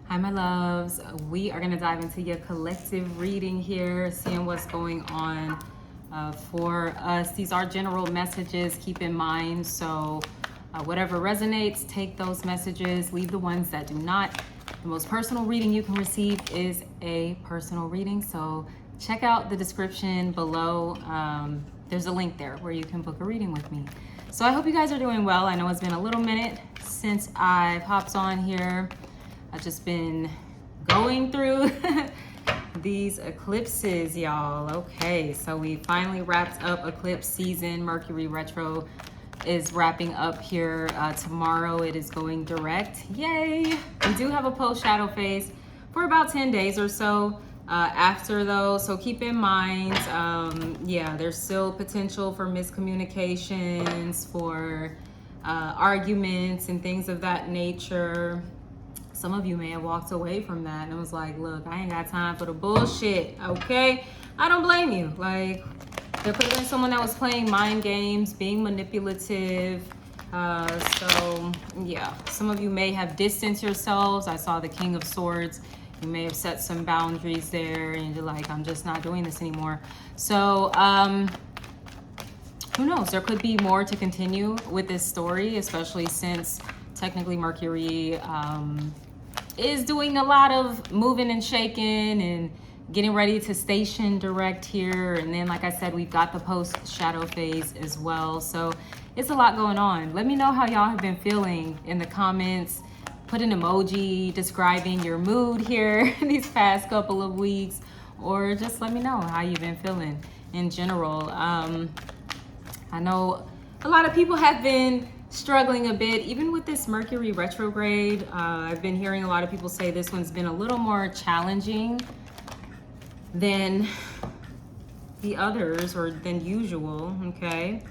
Hi, my loves. We are going to dive into your collective reading here, seeing what's going on for us. These are general messages, keep in mind. So whatever resonates, take those messages, leave the ones that do not. The most personal reading you can receive is a personal reading. So check out the description below. There's a link there where you can book a reading with me. So I hope you guys are doing well. I know it's been a little minute since I've hopped on here. I've just been going through these eclipses, y'all. Okay, so we finally wrapped up eclipse season. Mercury retro is wrapping up here tomorrow. It is going direct. Yay! We do have a post shadow phase for about 10 days or so after though. So keep in mind, yeah, there's still potential for miscommunications, for arguments and things of that nature. Some of you may have walked away from that and was like, look, I ain't got time for the bullshit, okay? I don't blame you. Like, there could have been someone that was playing mind games, being manipulative. So, yeah, some of you may have distanced yourselves. I saw the King of Swords. You may have set some boundaries there and you're like, I'm just not doing this anymore. So, who knows? There could be more to continue with this story, especially since technically Mercury is doing a lot of moving and shaking and getting ready to station direct here. And then, like I said, we've got the post shadow phase as well. So it's a lot going on. Let me know how y'all have been feeling in the comments. Put an emoji describing your mood here these past couple of weeks, or just let me know how you've been feeling in general. I know a lot of people have been struggling a bit, even with this Mercury retrograde. I've been hearing a lot of people say this one's been a little more challenging than the others, or than usual, okay?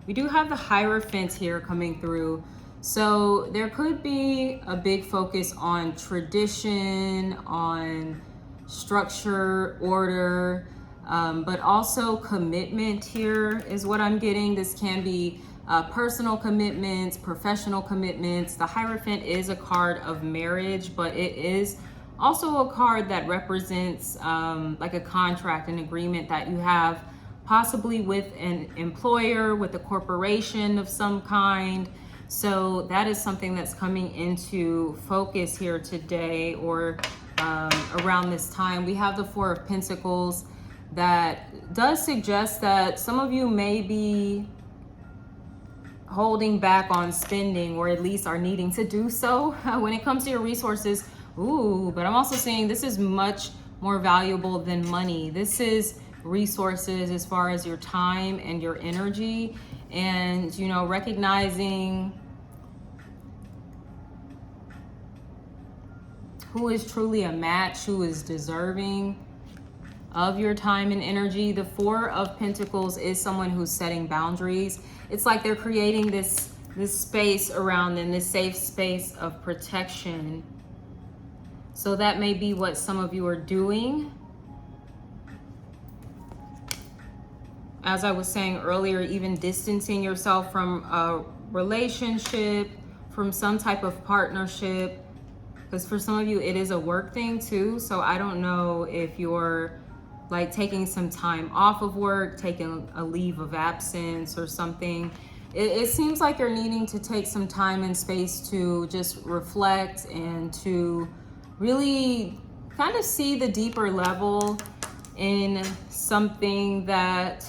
We do have the Hierophant here coming through. So there could be a big focus on tradition, on structure, order, but also commitment here is what I'm getting. This can be personal commitments, professional commitments. The Hierophant is a card of marriage, but it is also a card that represents like a contract, an agreement that you have possibly with an employer, with a corporation of some kind. So that is something that's coming into focus here today, or around this time. We have the Four of Pentacles that does suggest that some of you may be holding back on spending, or at least are needing to do so when it comes to your resources. Ooh, but I'm also seeing this is much more valuable than money. This is resources as far as your time and your energy, and, you know, recognizing who is truly a match, who is deserving of your time and energy. The Four of Pentacles is someone who's setting boundaries. It's like they're creating this space around them, this safe space of protection. So that may be what some of you are doing. As I was saying earlier, even distancing yourself from a relationship, from some type of partnership, because for some of you it is a work thing too. So I don't know if you're like taking some time off of work, taking a leave of absence or something. It seems like you're needing to take some time and space to just reflect and to really kind of see the deeper level in something that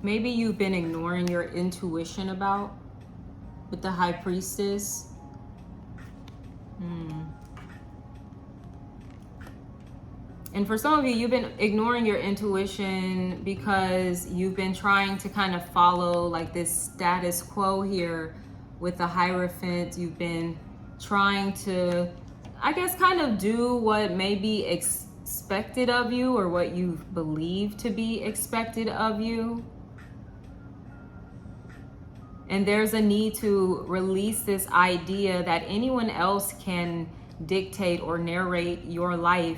maybe you've been ignoring your intuition about with the High Priestess. And for some of you, you've been ignoring your intuition because you've been trying to kind of follow like this status quo here with the Hierophant. You've been trying to, I guess, kind of do what may be expected of you, or what you believe to be expected of you. And there's a need to release this idea that anyone else can dictate or narrate your life.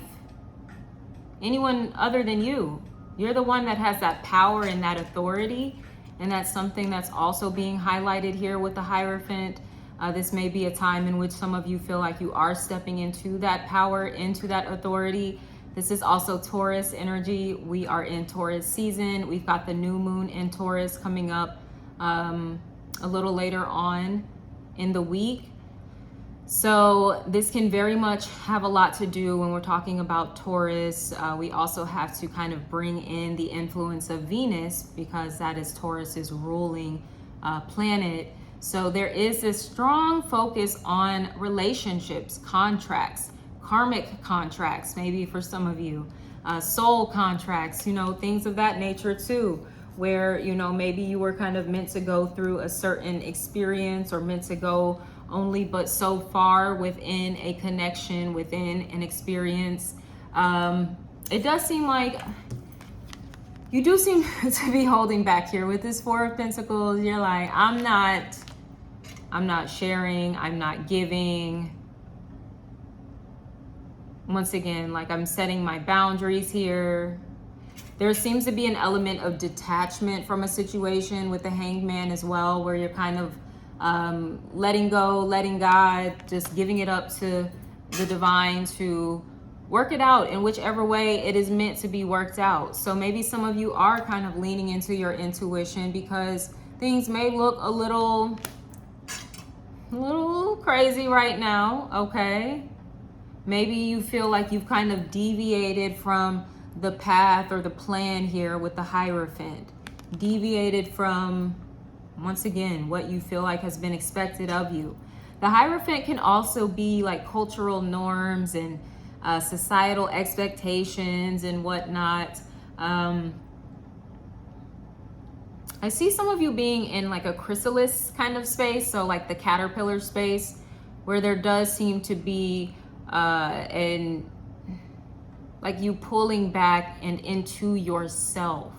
Anyone other than you. You're the one that has that power and that authority. And that's something that's also being highlighted here with the Hierophant. This may be a time in which some of you feel like you are stepping into that power, into that authority. This is also Taurus energy. We are in Taurus season. We've got the new moon in Taurus coming up a little later on in the week. So this can very much have a lot to do when we're talking about Taurus. We also have to kind of bring in the influence of Venus, because that is Taurus's ruling planet. So there is this strong focus on relationships, contracts, karmic contracts, maybe for some of you, soul contracts, you know, things of that nature too, where, you know, maybe you were kind of meant to go through a certain experience, or meant to go only but so far within a connection, within an experience. It does seem like you do seem to be holding back here with this Four of Pentacles. You're like, I'm not sharing, I'm not giving. Once again, like, I'm setting my boundaries here. There seems to be an element of detachment from a situation with the Hanged Man as well, where you're kind of letting go, letting God, just giving it up to the divine to work it out in whichever way it is meant to be worked out. So maybe some of you are kind of leaning into your intuition, because things may look a little crazy right now, okay? Maybe you feel like you've kind of deviated from the path or the plan here with the Hierophant. Deviated from, once again, what you feel like has been expected of you. The Hierophant can also be like cultural norms and societal expectations and whatnot. I see some of you being in like a chrysalis kind of space, so like the caterpillar space, where there does seem to be like you pulling back and into yourself.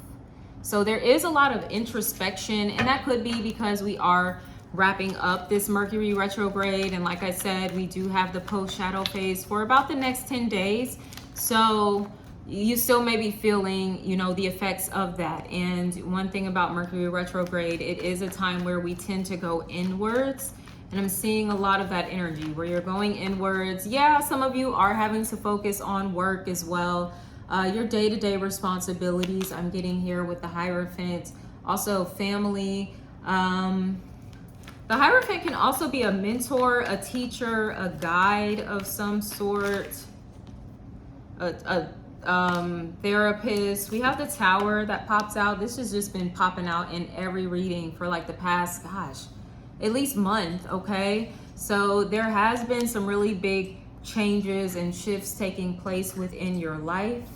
So there is a lot of introspection, and that could be because we are wrapping up this Mercury retrograde. And like I said, we do have the post-shadow phase for about the next 10 days. So you still may be feeling, you know, the effects of that. And one thing about Mercury retrograde, it is a time where we tend to go inwards. And I'm seeing a lot of that energy where you're going inwards. Yeah, some of you are having to focus on work as well. Your day-to-day responsibilities, I'm getting here with the Hierophant. Also family. The Hierophant can also be a mentor, a teacher, a guide of some sort, a therapist. We have the Tower that pops out. This has just been popping out in every reading for like the past, gosh, at least month, okay? So there has been some really big changes and shifts taking place within your life.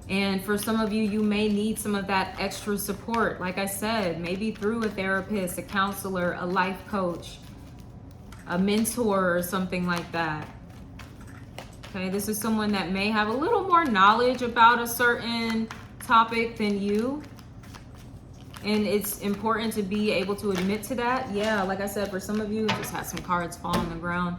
And for some of you, you may need some of that extra support. Like I said, maybe through a therapist, a counselor, a life coach, a mentor, or something like that. Okay, this is someone that may have a little more knowledge about a certain topic than you. And it's important to be able to admit to that. Yeah, like I said, for some of you, just had some cards fall on the ground.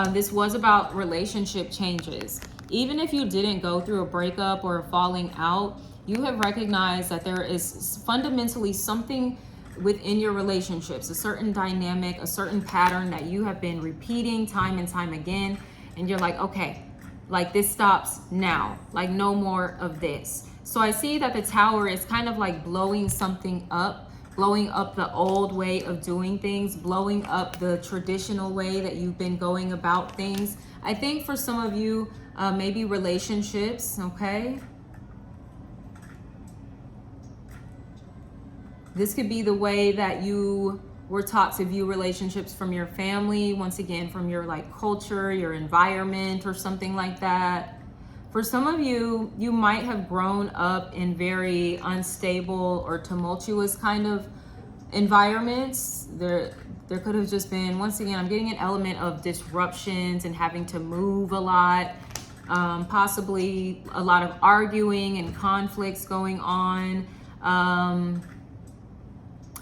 This was about relationship changes. Even if you didn't go through a breakup or a falling out, you have recognized that there is fundamentally something within your relationships, a certain dynamic, a certain pattern that you have been repeating time and time again. And you're like, okay, like this stops now, like no more of this. So I see that the Tower is kind of like blowing something up, blowing up the old way of doing things, blowing up the traditional way that you've been going about things. I think for some of you, maybe relationships, okay? This could be the way that you were taught to view relationships from your family, once again, from your like culture, your environment, or something like that. For some of you, you might have grown up in very unstable or tumultuous kind of environments. There could have just been, once again, I'm getting an element of disruptions and having to move a lot, possibly a lot of arguing and conflicts going on,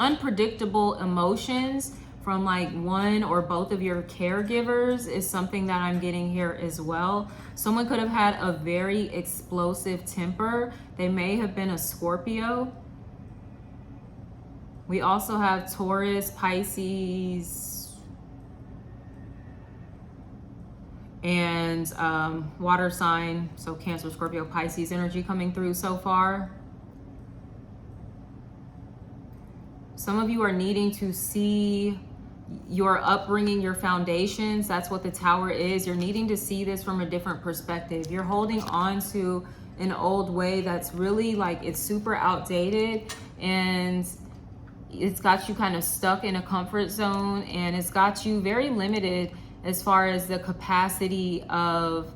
unpredictable emotions from like one or both of your caregivers is something that I'm getting here as well. Someone could have had a very explosive temper. They may have been a Scorpio. We also have Taurus, Pisces, and water sign. So Cancer, Scorpio, Pisces energy coming through so far. Some of you are needing to see your upbringing, your foundations. That's what the Tower is. You're needing to see this from a different perspective. You're holding on to an old way that's really like, it's super outdated, and it's got you kind of stuck in a comfort zone, and it's got you very limited as far as the capacity of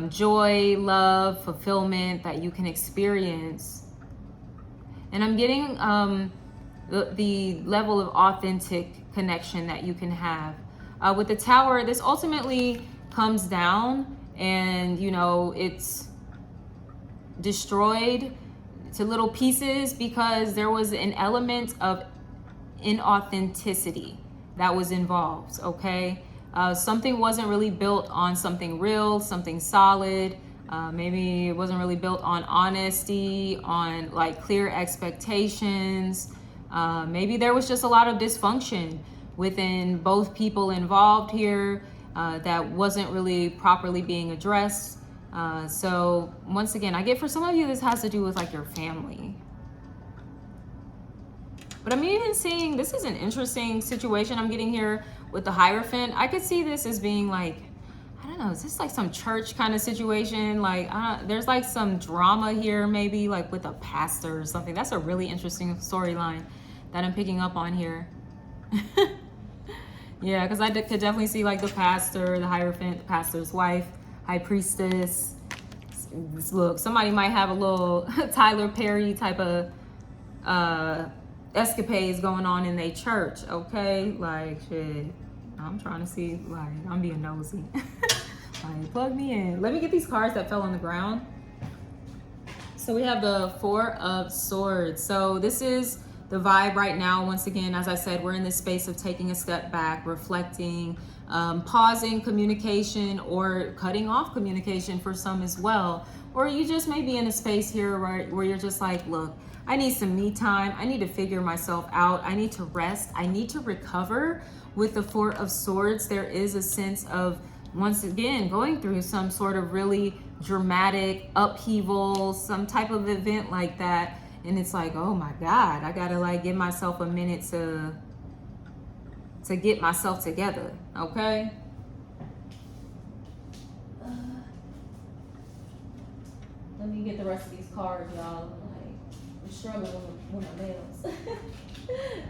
joy, love, fulfillment that you can experience. And I'm getting the level of authentic connection that you can have. With the Tower, this ultimately comes down, and you know, it's destroyed to little pieces because there was an element of inauthenticity that was involved, okay? Something wasn't really built on something real, something solid. Maybe it wasn't really built on honesty, on like clear expectations. Maybe there was just a lot of dysfunction within both people involved here that wasn't really properly being addressed. So once again, I get for some of you this has to do with like your family. But I'm even seeing, this is an interesting situation I'm getting here with the Hierophant. I could see this as being like, I don't know, is this like some church kind of situation? Like, there's like some drama here, maybe like with a pastor or something. That's a really interesting storyline that I'm picking up on here. Yeah, because I could definitely see like the pastor, the Hierophant, the pastor's wife, High Priestess. Look, somebody might have a little Tyler Perry type of escapades going on in their church, okay? Like, shit, I'm trying to see, like, I'm being nosy. Like, plug me in. Let me get these cards that fell on the ground. So we have the Four of Swords. So this is the vibe right now. Once again, as I said, we're in this space of taking a step back, reflecting, pausing communication or cutting off communication for some as well. Or you just may be in a space here where you're just like, look, I need some me time. I need to figure myself out. I need to rest. I need to recover. With the Four of Swords, there is a sense of, once again, going through some sort of really dramatic upheaval, some type of event like that. And it's like, oh my God, I gotta like give myself a minute to get myself together, okay? Let me get the rest of these cards, y'all. I'm struggling with my nails.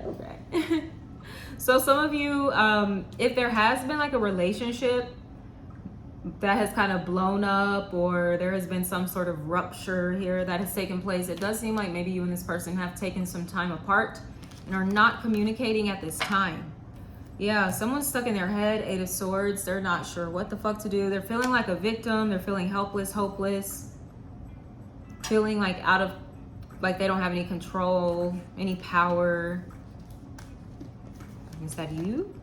Okay. So some of you, if there has been like a relationship that has kind of blown up, or there has been some sort of rupture here that has taken place, it does seem like maybe you and this person have taken some time apart and are not communicating at this time. Yeah, someone's stuck in their head, Eight of Swords. They're not sure what the fuck to do. They're feeling like a victim. They're feeling helpless, hopeless, feeling like like they don't have any control, any power. Is that you?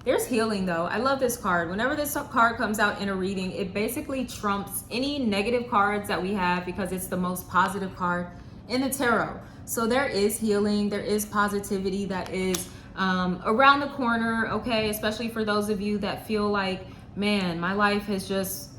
There's healing though. I love this card. Whenever this card comes out in a reading, it basically trumps any negative cards that we have because it's the most positive card in the tarot. So there is healing, there is positivity that is around the corner, okay? Especially for those of you that feel like, man, my life has just,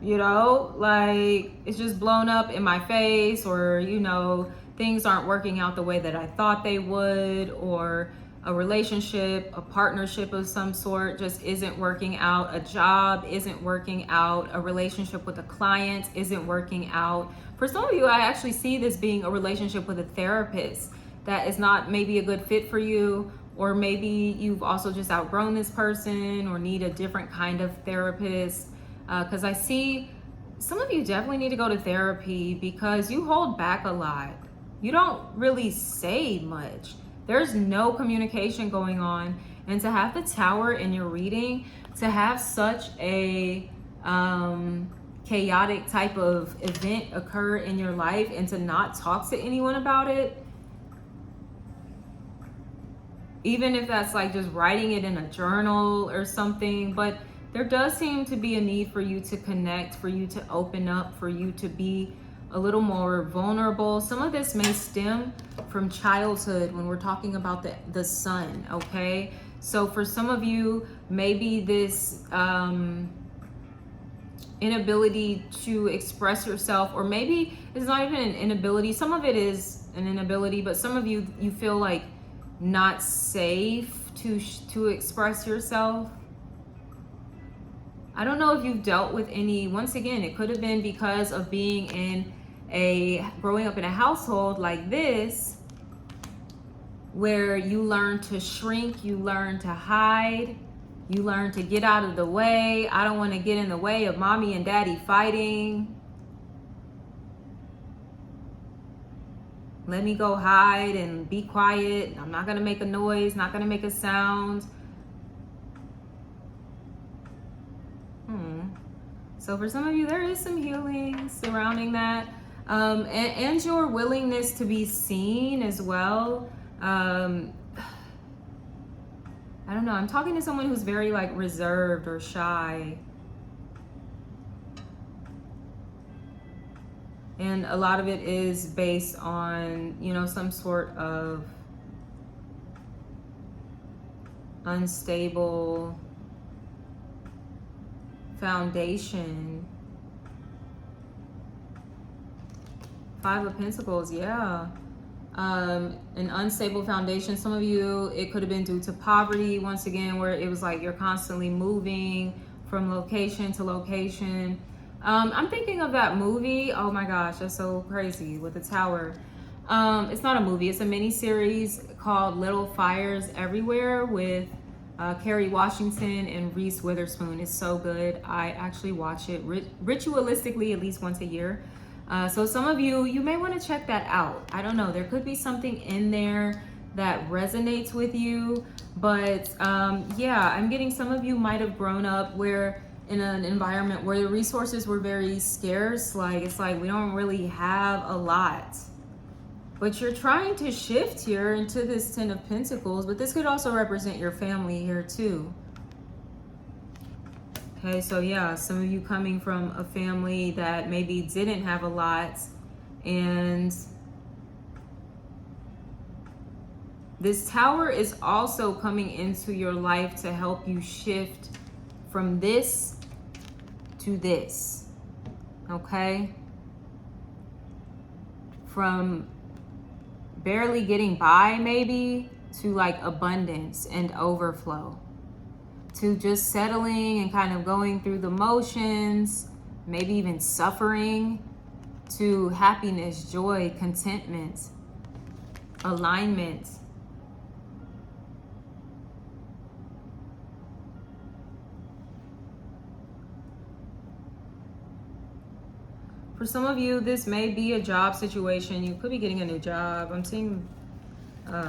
you know, like it's just blown up in my face, or, you know, things aren't working out the way that I thought they would, or a relationship, a partnership of some sort just isn't working out, a job isn't working out, a relationship with a client isn't working out. For some of you, I actually see this being a relationship with a therapist that is not maybe a good fit for you, or maybe you've also just outgrown this person or need a different kind of therapist. Because I see some of you definitely need to go to therapy because you hold back a lot. You don't really say much. There's no communication going on. And to have the Tower in your reading, to have such a chaotic type of event occur in your life and to not talk to anyone about it, even if that's like just writing it in a journal or something, but there does seem to be a need for you to connect, for you to open up, for you to be a little more vulnerable. Some of this may stem from childhood when we're talking about the sun, okay? So for some of you, maybe this inability to express yourself, or maybe it's not even an inability. Some of it is an inability, but some of you feel like not safe to express yourself. I don't know if you've dealt with any, once again, it could have been because of being in growing up in a household like this, where you learn to shrink, you learn to hide, you learn to get out of the way. I don't want to get in the way of mommy and daddy fighting. Let me go hide and be quiet. I'm not going to make a noise, not going to make a sound. So for some of you, there is some healing surrounding that. And your willingness to be seen as well. I don't know. I'm talking to someone who's very like reserved or shy. And a lot of it is based on, you know, some sort of unstable foundation. 5 of Pentacles, yeah. An unstable foundation. Some of you, it could have been due to poverty, once again, where it was like you're constantly moving from location to location. I'm thinking of that movie. Oh my gosh, that's so crazy, with the tower. It's not a movie, it's a mini series called Little Fires Everywhere with Kerry Washington and Reese Witherspoon. Is so good. I actually watch it ritualistically at least once a year. So some of you may want to check that out. I don't know, there could be something in there that resonates with you, but yeah, I'm getting some of you might have grown up where in an environment where the resources were very scarce. Like, it's like we don't really have a lot. But you're trying to shift here into this 10 of Pentacles, but this could also represent your family here too. Okay, so yeah, some of you coming from a family that maybe didn't have a lot, and this tower is also coming into your life to help you shift from this to this, okay? From barely getting by maybe to like abundance and overflow, to just settling and kind of going through the motions, maybe even suffering, to happiness, joy, contentment, alignment. For some of you, this may be a job situation. You could be getting a new job. I'm seeing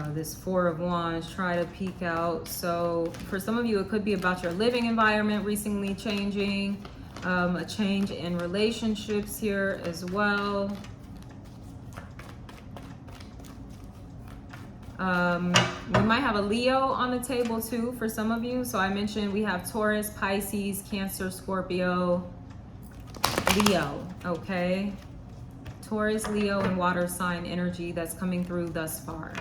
this 4 of Wands try to peek out. So for some of you, it could be about your living environment recently changing, a change in relationships here as well. We might have a Leo on the table too for some of you. So I mentioned we have Taurus, Pisces, Cancer, Scorpio, Leo, okay? Taurus, Leo, and water sign energy that's coming through thus far.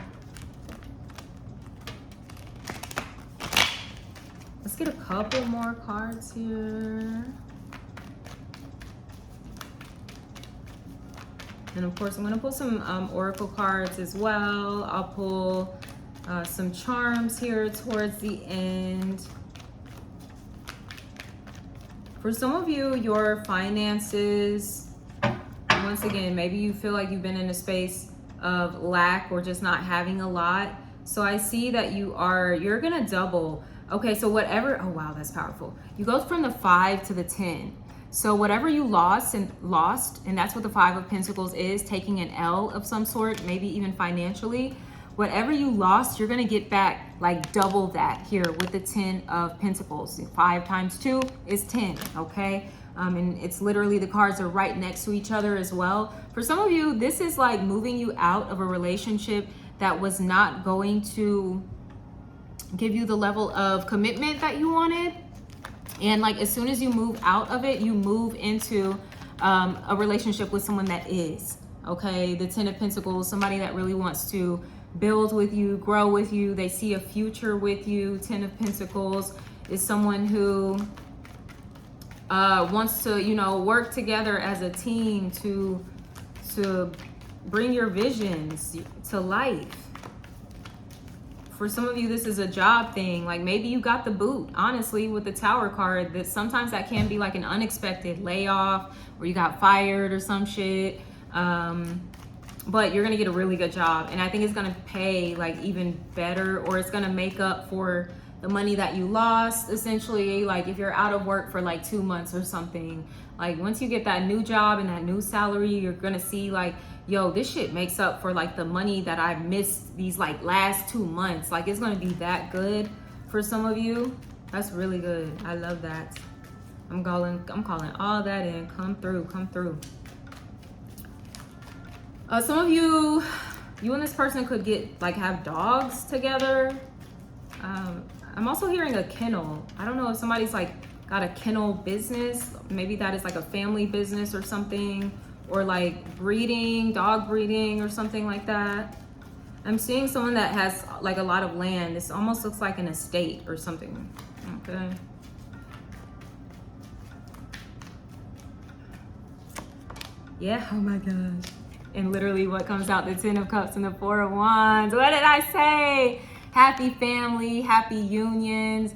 Let's get a couple more cards here. And of course, I'm going to pull some oracle cards as well. I'll pull some charms here towards the end. For some of you, your finances, once again, maybe you feel like you've been in a space of lack or just not having a lot. So I see that you're going to double. Okay, so whatever, oh wow, that's powerful. You go from the 5 to the 10. So whatever you lost, and that's what the 5 of Pentacles is, taking an L of some sort, maybe even financially. Whatever you lost, you're gonna get back like double that here with the 10 of Pentacles. 5 times 2 is 10, okay? And it's literally, the cards are right next to each other as well. For some of you, this is like moving you out of a relationship that was not going to give you the level of commitment that you wanted. And like as soon as you move out of it, you move into a relationship with someone that is, okay? The Ten of Pentacles, somebody that really wants to build with you, grow with you. They see a future with you. Ten of Pentacles is someone who wants to, you know, work together as a team to bring your visions to life. For some of you, this is a job thing. Like maybe you got the boot, honestly, with the Tower card. That sometimes that can be like an unexpected layoff, or you got fired or some shit. But you're gonna get a really good job, and I think it's gonna pay like even better, or it's gonna make up for the money that you lost, essentially. Like if you're out of work for like 2 months or something, like once you get that new job and that new salary, you're gonna see like, yo, this shit makes up for like the money that I missed these like last 2 months. Like it's gonna be that good for some of you. That's really good. I love that. I'm calling all that in. Come through, come through. Some of you and this person could get like have dogs together. I'm also hearing a kennel. I don't know if somebody's like got a kennel business. Maybe that is like a family business or something, or like breeding, dog breeding or something like that. I'm seeing someone that has like a lot of land. This almost looks like an estate or something. Okay. Yeah, oh my gosh. And literally what comes out, the Ten of Cups and the Four of Wands. What did I say? Happy family, happy unions,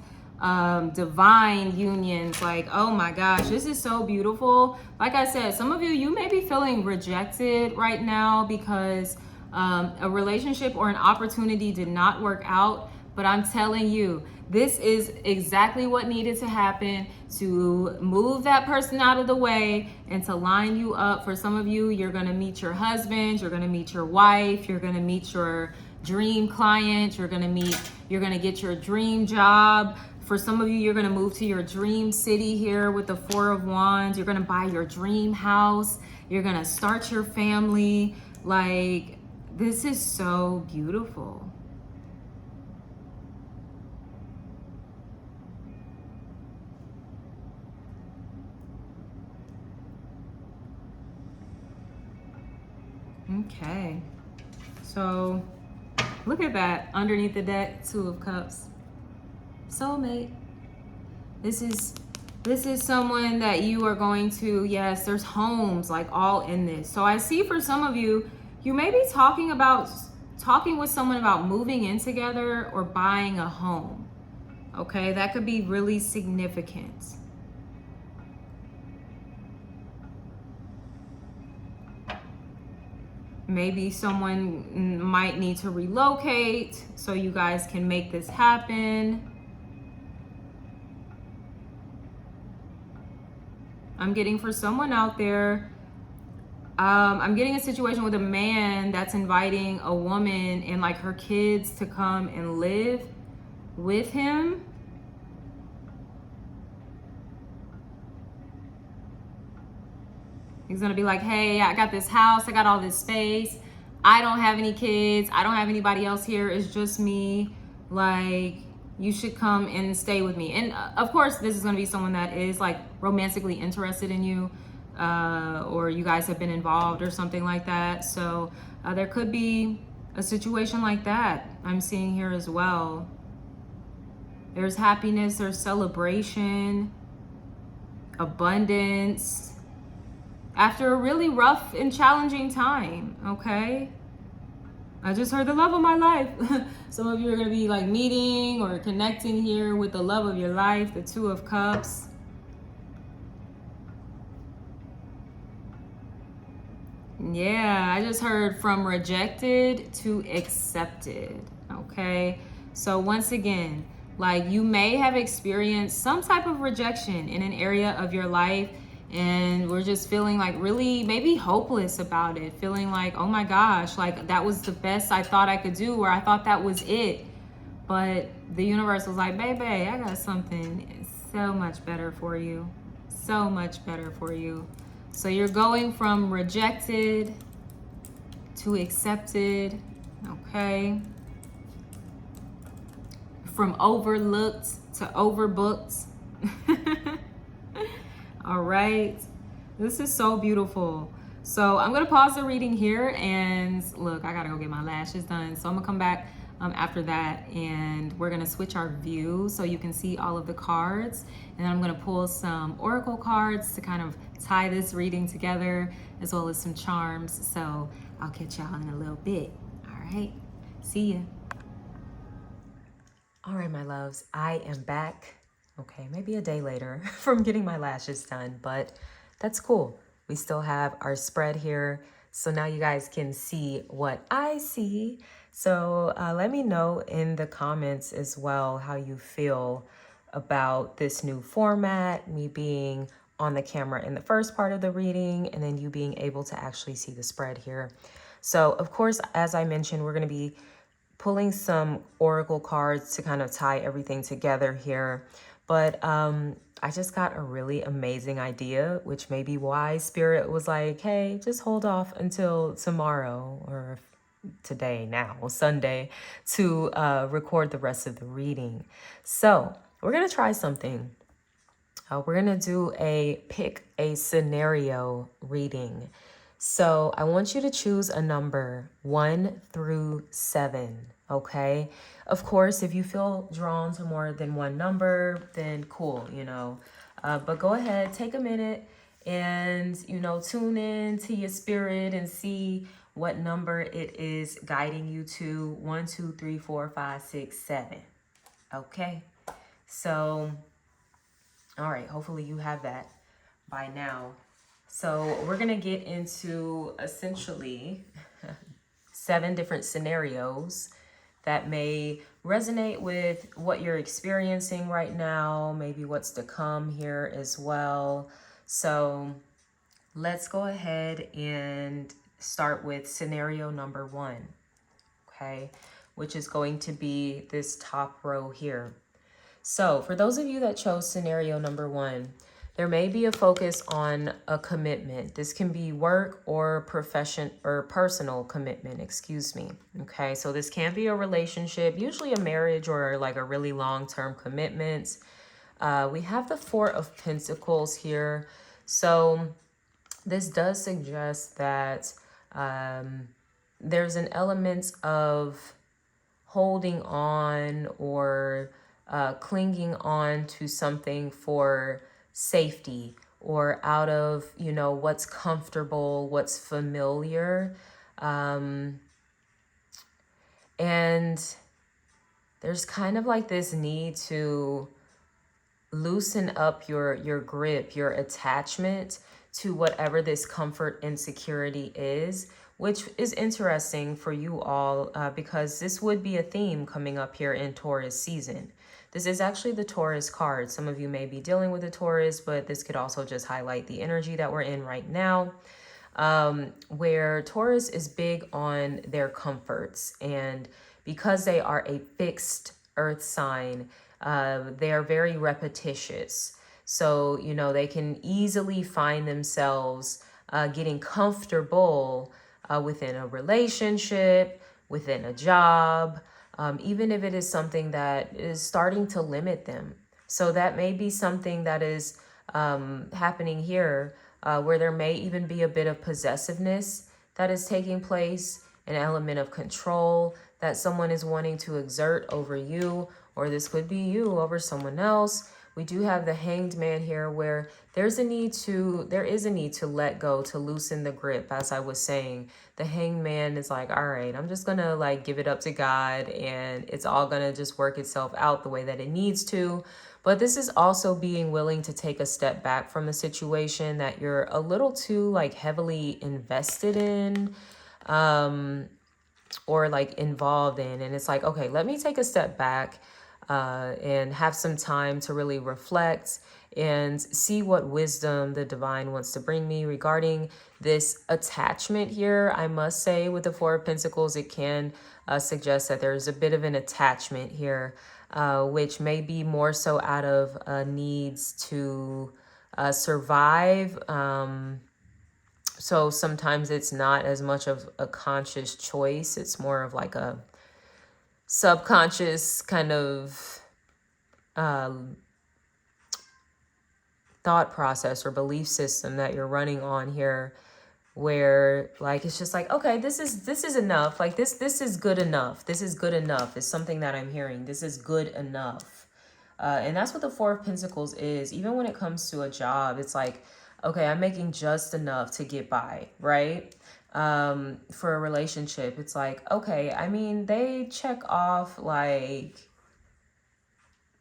divine unions. Like, oh my gosh, this is so beautiful. Like I said, some of you may be feeling rejected right now because a relationship or an opportunity did not work out. But I'm telling you, this is exactly what needed to happen to move that person out of the way and to line you up. For some of you, you're going to meet your husband, you're going to meet your wife, you're going to meet your dream client, you're going to get your dream job. For some of you, you're going to move to your dream city here with the Four of Wands. You're going to buy your dream house. You're going to start your family. Like, this is so beautiful. Okay, so look at that underneath the deck, Two of Cups. Soulmate. This is someone that you are going to, yes, there's homes like all in this. So I see for some of you, you may be talking with someone about moving in together or buying a home. Okay, that could be really significant. Maybe someone might need to relocate so you guys can make this happen. I'm getting for someone out there, I'm getting a situation with a man that's inviting a woman and like her kids to come and live with him. He's gonna be like, hey, I got this house, I got all this space. I don't have any kids. I don't have anybody else here. It's just me. Like, you should come and stay with me. And of course, this is gonna be someone that is like romantically interested in you, or you guys have been involved or something like that. So there could be a situation like that I'm seeing here as well. There's happiness, there's celebration, abundance. After a really rough and challenging time, okay? I just heard the love of my life. Some of you are gonna be like meeting or connecting here with the love of your life, the Two of Cups. Yeah, I just heard from rejected to accepted, okay? So once again, like you may have experienced some type of rejection in an area of your life, and we're just feeling like really maybe hopeless about it, feeling like, oh my gosh, like that was the best I thought I could do, or I thought that was it. But the universe was like, baby, I got something so much better for you. So much better for you. So you're going from rejected to accepted, okay? From overlooked to overbooked. All right. This is so beautiful. So I'm gonna pause the reading here, and look, I gotta go get my lashes done. So I'm gonna come back after that, and we're gonna switch our view so you can see all of the cards. And then I'm gonna pull some oracle cards to kind of tie this reading together, as well as some charms. So I'll catch y'all in a little bit. All right, see ya. All right, my loves, I am back. Okay, maybe a day later from getting my lashes done, but that's cool. We still have our spread here. So now you guys can see what I see. So let me know in the comments as well how you feel about this new format, me being on the camera in the first part of the reading, and then you being able to actually see the spread here. So of course, as I mentioned, we're gonna be pulling some oracle cards to kind of tie everything together here. But I just got a really amazing idea, which may be why Spirit was like, hey, just hold off until tomorrow or today, now, Sunday, to record the rest of the reading. So we're going to try something. We're going to do a pick a scenario reading. So I want you to choose a number 1 through 7, okay? Of course, if you feel drawn to more than one number, then cool, you know. But go ahead, take a minute and, you know, tune in to your spirit and see what number it is guiding you to. 1, 2, 3, 4, 5, 6, 7. Okay? So, all right, hopefully you have that by now. So we're going to get into essentially 7 different scenarios that may resonate with what you're experiencing right now, maybe what's to come here as well. So let's go ahead and start with scenario number 1, okay, which is going to be this top row here. So for those of you that chose scenario number 1, there may be a focus on a commitment. This can be work or profession or personal commitment, excuse me. Okay, so this can be a relationship, usually a marriage or like a really long-term commitment. We have the 4 of Pentacles here. So this does suggest that there's an element of holding on or clinging on to something for safety or out of, you know, what's comfortable, what's familiar. And there's kind of like this need to loosen up your grip, your attachment to whatever this comfort and security is, which is interesting for you all because this would be a theme coming up here in Taurus season. This is actually the Taurus card. Some of you may be dealing with a Taurus, but this could also just highlight the energy that we're in right now, where Taurus is big on their comforts. And because they are a fixed earth sign, they are very repetitious. So, you know, they can easily find themselves getting comfortable within a relationship, within a job, even if it is something that is starting to limit them. So that may be something that is happening here where there may even be a bit of possessiveness that is taking place, an element of control that someone is wanting to exert over you, or this could be you over someone else. We do have the Hanged Man here where there is a need to let go, to loosen the grip. As I was saying, the Hanged Man is like, all right, I'm just gonna like give it up to God and it's all gonna just work itself out the way that it needs to. But this is also being willing to take a step back from the situation that you're a little too like heavily invested in, or like involved in. And it's like, okay, let me take a step back and have some time to really reflect and see what wisdom the divine wants to bring me regarding this attachment here. I must say with the 4 of Pentacles, it can suggest that there's a bit of an attachment here, which may be more so out of needs to survive. So sometimes it's not as much of a conscious choice. It's more of like a subconscious kind of thought process or belief system that you're running on here, where like it's just like, okay, this is enough. Like this is good enough. This is good enough is something that I'm hearing. This is good enough. And that's what the Four of Pentacles is. Even when it comes to a job, it's like, okay, I'm making just enough to get by, right? For a relationship, it's like, okay, I mean, they check off like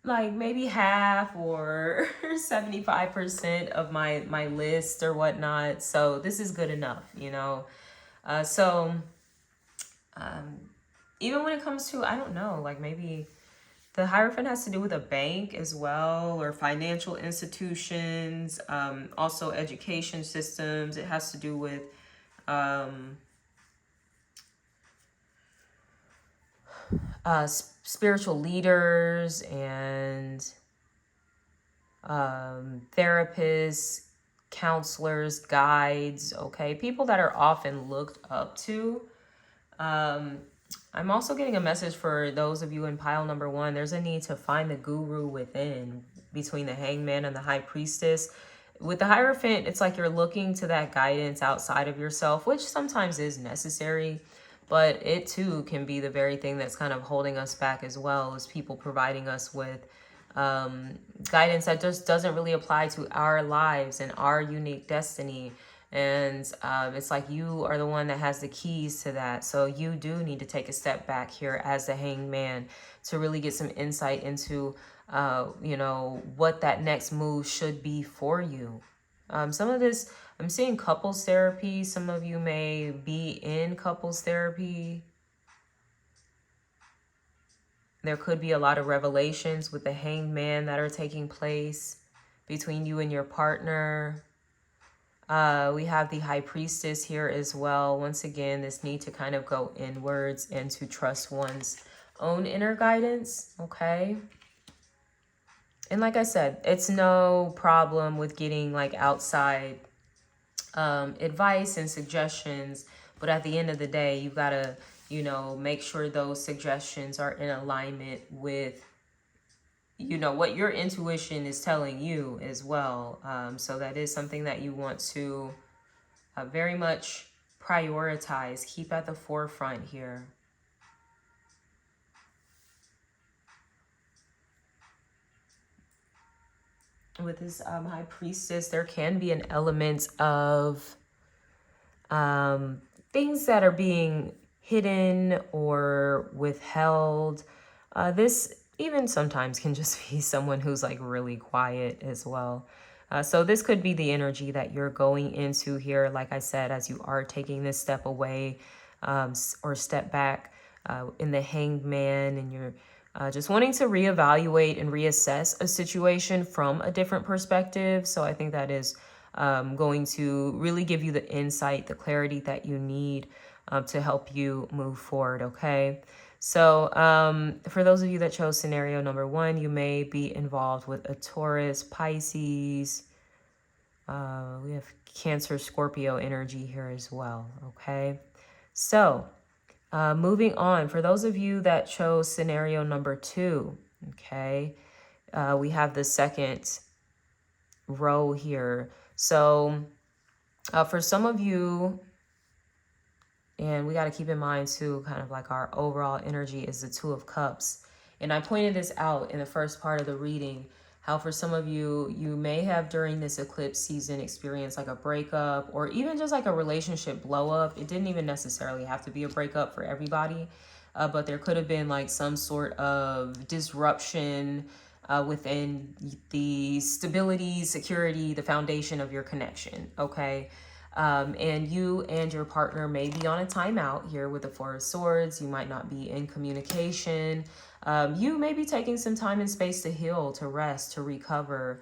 maybe half or 75% of my list or whatnot. So this is good enough, you know? So even when it comes to, I don't know, like maybe the Hierophant has to do with a bank as well, or financial institutions, also education systems. It has to do with spiritual leaders and therapists, counselors, guides, okay? People that are often looked up to. I'm also getting a message for those of you in pile number 1. There's a need to find the guru within, between the Hangman and the High Priestess. With the Hierophant, it's like you're looking to that guidance outside of yourself, which sometimes is necessary, but it too can be the very thing that's kind of holding us back as well, as people providing us with guidance that just doesn't really apply to our lives and our unique destiny. And it's like you are the one that has the keys to that. So you do need to take a step back here as the Hangman to really get some insight into, you know, what that next move should be for you. Some of this, I'm seeing couples therapy. Some of you may be in couples therapy. There could be a lot of revelations with the Hangman that are taking place between you and your partner. We have the High Priestess here as well. Once again, this need to kind of go inwards and to trust one's own inner guidance, okay? And like I said, it's no problem with getting like outside advice and suggestions, but at the end of the day, you've got to, you know, make sure those suggestions are in alignment with, you know, what your intuition is telling you as well. So that is something that you want to very much prioritize, keep at the forefront here. With this High Priestess, there can be an element of things that are being hidden or withheld. This even sometimes can just be someone who's like really quiet as well. So this could be the energy that you're going into here, like I said, as you are taking this step away or step back in the Hanged Man, and you're just wanting to reevaluate and reassess a situation from a different perspective. So I think that is going to really give you the insight, the clarity that you need to help you move forward, okay? So for those of you that chose scenario number 1, you may be involved with a Taurus, Pisces. We have Cancer, Scorpio energy here as well, okay? So moving on, for those of you that chose scenario number 2, okay, we have the second row here. So for some of you, and we got to keep in mind too, kind of like our overall energy is the Two of Cups. And I pointed this out in the first part of the reading, how for some of you, you may have during this eclipse season experienced like a breakup or even just like a relationship blow up. It didn't even necessarily have to be a breakup for everybody, but there could have been like some sort of disruption within the stability, security, the foundation of your connection, okay? And you and your partner may be on a timeout here with the Four of Swords. You might not be in communication. You may be taking some time and space to heal, to rest, to recover,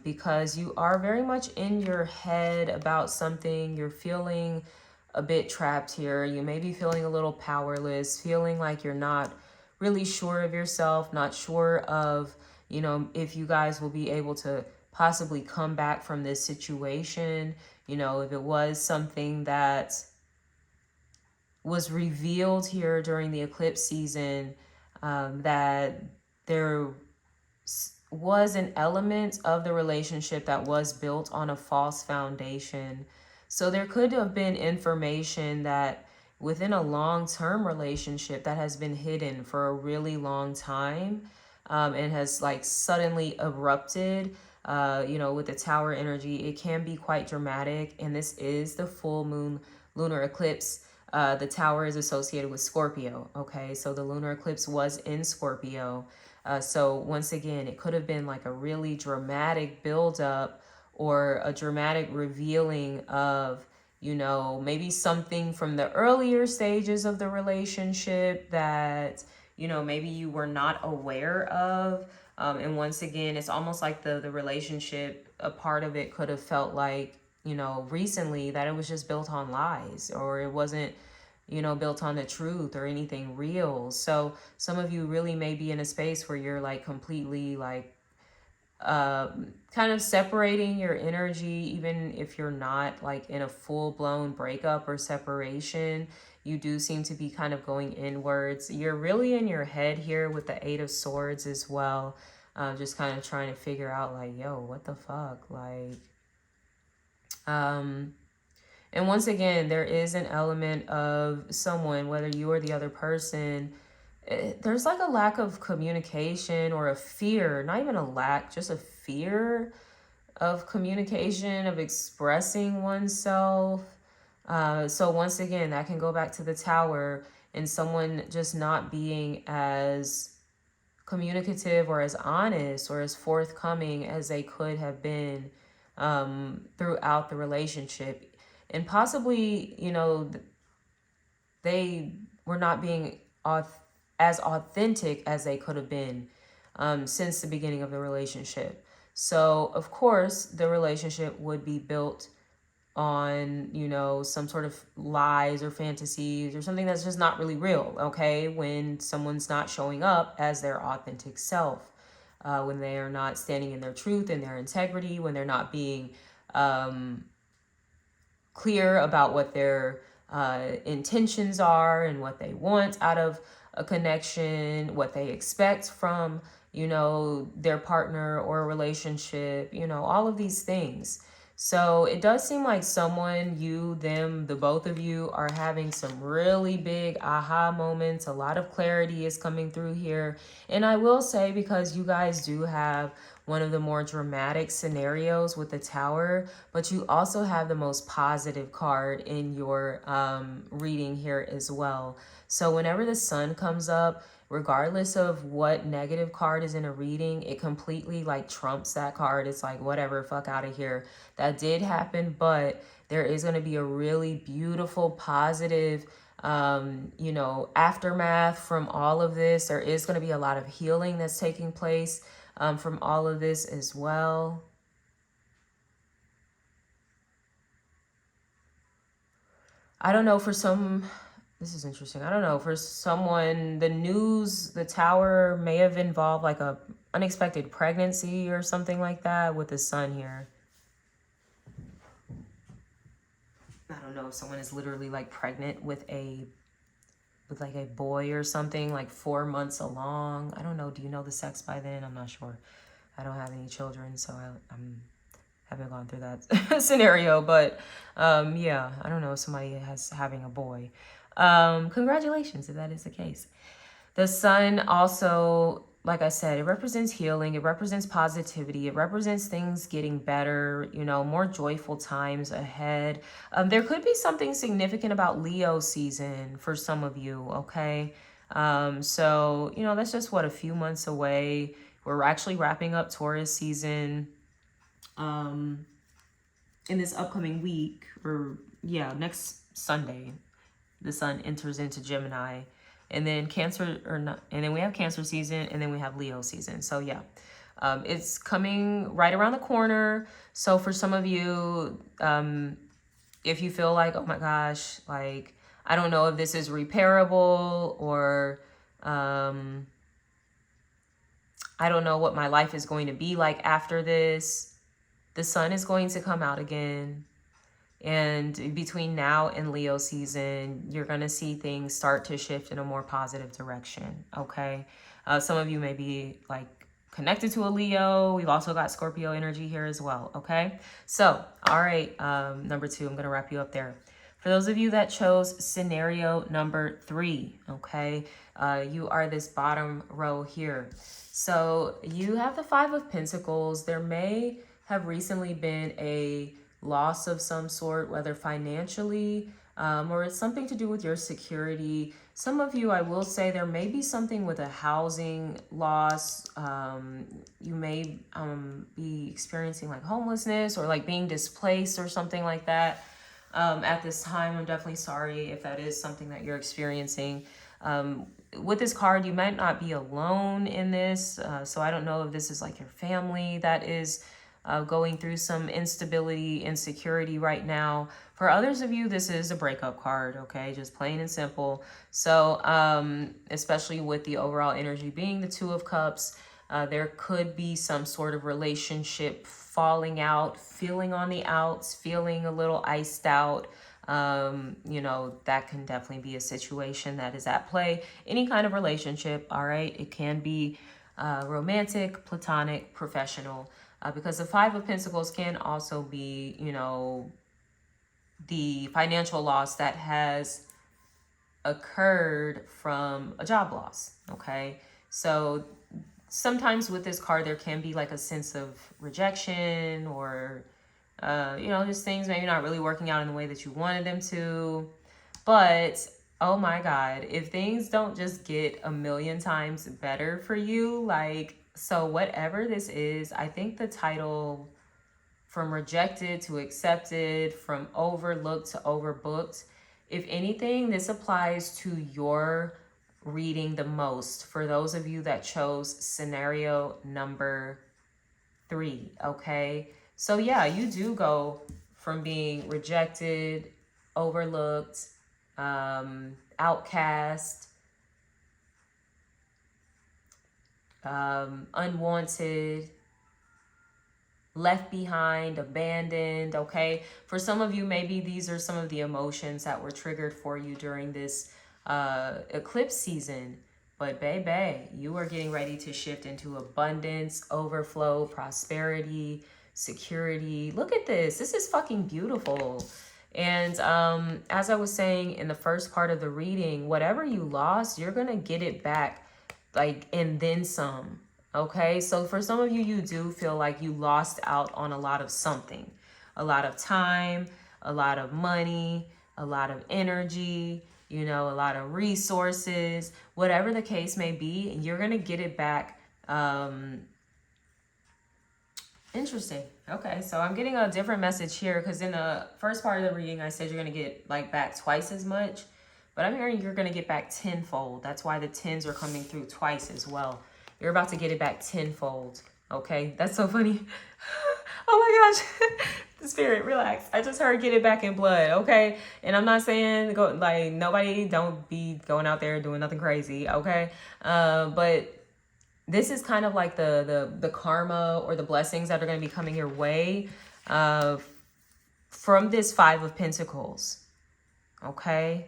because you are very much in your head about something. You're feeling a bit trapped here. You may be feeling a little powerless, feeling like you're not really sure of yourself, not sure of, you know, if you guys will be able to possibly come back from this situation. You know, if it was something that was revealed here during the eclipse season, that there was an element of the relationship that was built on a false foundation. So there could have been information that within a long-term relationship that has been hidden for a really long time, and has like suddenly erupted. You know, with the tower energy, it can be quite dramatic. And this is the full moon lunar eclipse. The tower is associated with Scorpio. Okay, so the lunar eclipse was in Scorpio. So once again, it could have been like a really dramatic buildup or a dramatic revealing of, you know, maybe something from the earlier stages of the relationship that, you know, maybe you were not aware of. And once again, it's almost like the relationship, a part of it could have felt like, you know, recently that it was just built on lies, or it wasn't, you know, built on the truth or anything real. So some of you really may be in a space where you're like completely like kind of separating your energy, even if you're not like in a full-blown breakup or separation. You do seem to be kind of going inwards. You're really in your head here with the Eight of Swords as well. Just kind of trying to figure out like, yo, what the fuck? Like, and once again, there is an element of someone, whether you or the other person, there's like a lack of communication or a fear, not even a lack, just a fear of communication, of expressing oneself. So once again, that can go back to the tower and someone just not being as communicative or as honest or as forthcoming as they could have been throughout the relationship. And possibly, you know, they were not being as authentic as they could have been since the beginning of the relationship. So, of course, the relationship would be built on, you know, some sort of lies or fantasies or something that's just not really real, okay? When someone's not showing up as their authentic self, when they are not standing in their truth and their integrity, when they're not being clear about what their intentions are and what they want out of a connection, what they expect from, you know, their partner or relationship, you know, all of these things. So it does seem like someone, you, them, the both of you are having some really big aha moments. A lot of clarity is coming through here. And I will say, because you guys do have one of the more dramatic scenarios with the tower, but you also have the most positive card in your reading here as well. So whenever the sun comes up, regardless of what negative card is in a reading, it completely like trumps that card. It's like, whatever, fuck out of here. That did happen, but there is going to be a really beautiful, positive, you know, aftermath from all of this. There is going to be a lot of healing that's taking place from all of this as well. I don't know, for some, this is interesting. I don't know, for someone, the news, the tower may have involved like a unexpected pregnancy or something like that with the sun here. I don't know if someone is literally like pregnant with like a boy or something, like 4 months along. I don't know. Do you know the sex by then? I'm not sure. I don't have any children, so I'm haven't gone through that scenario, but yeah, I don't know if somebody has having a boy. Congratulations if that is the case. The sun also, like I said, it represents healing, it represents positivity, it represents things getting better, you know, more joyful times ahead. There could be something significant about Leo season for some of you, okay? So, you know, that's just what, a few months away. We're actually wrapping up Taurus season in this upcoming week, or yeah, next Sunday, the sun enters into Gemini, and then Cancer, or not, and then we have Cancer season, and then we have Leo season. So yeah, it's coming right around the corner. So for some of you, if you feel like, oh my gosh, like, I don't know if this is repairable, or I don't know what my life is going to be like after this, the sun is going to come out again. And between now and Leo season, you're going to see things start to shift in a more positive direction, okay? Some of you may be like connected to a Leo. We've also got Scorpio energy here as well, okay? So, all right, number 2, I'm going to wrap you up there. For those of you that chose scenario number 3, okay, you are this bottom row here. So you have the 5 of Pentacles. There may have recently been a loss of some sort, whether financially or it's something to do with your security. Some of you, I will say, there may be something with a housing loss. You may be experiencing like homelessness or like being displaced or something like that. At this time, I'm definitely sorry if that is something that you're experiencing. With this card, you might not be alone in this. So I don't know if this is like your family that is going through some instability, insecurity right now. For others of you, this is a breakup card, okay? Just plain and simple. So especially with the overall energy being the 2 of Cups, there could be some sort of relationship falling out, feeling on the outs, feeling a little iced out. You know, that can definitely be a situation that is at play. Any kind of relationship, all right? It can be romantic, platonic, professional, because the 5 of Pentacles can also be, you know, the financial loss that has occurred from a job loss, okay? So sometimes with this card, there can be like a sense of rejection or, you know, just things maybe not really working out in the way that you wanted them to. But, oh my God, if things don't just get a million times better for you, like, so whatever this is, I think the title from rejected to accepted, from overlooked to overbooked, if anything, this applies to your reading the most for those of you that chose scenario number 3, okay? So yeah, you do go from being rejected, overlooked, outcast, unwanted, left behind, abandoned, okay? For some of you, maybe these are some of the emotions that were triggered for you during this eclipse season. But baby, you are getting ready to shift into abundance, overflow, prosperity, security. Look at this. This is fucking beautiful. And as I was saying in the first part of the reading, whatever you lost, you're going to get it back, like, and then some. Okay, so for some of you, you do feel like you lost out on a lot of something, a lot of time, a lot of money, a lot of energy, you know, a lot of resources, whatever the case may be, you're going to get it back. Interesting. Okay, so I'm getting a different message here because in the first part of the reading, I said you're going to get like back twice as much, but I'm hearing you're going to get back tenfold. That's why the 10s are coming through twice as well. You're about to get it back tenfold. Okay, that's so funny. Oh my gosh. The spirit, relax. I just heard get it back in blood, okay? And I'm not saying go like nobody don't be going out there doing nothing crazy, okay? But this is kind of like the karma or the blessings that are going to be coming your way from this 5 of Pentacles, okay?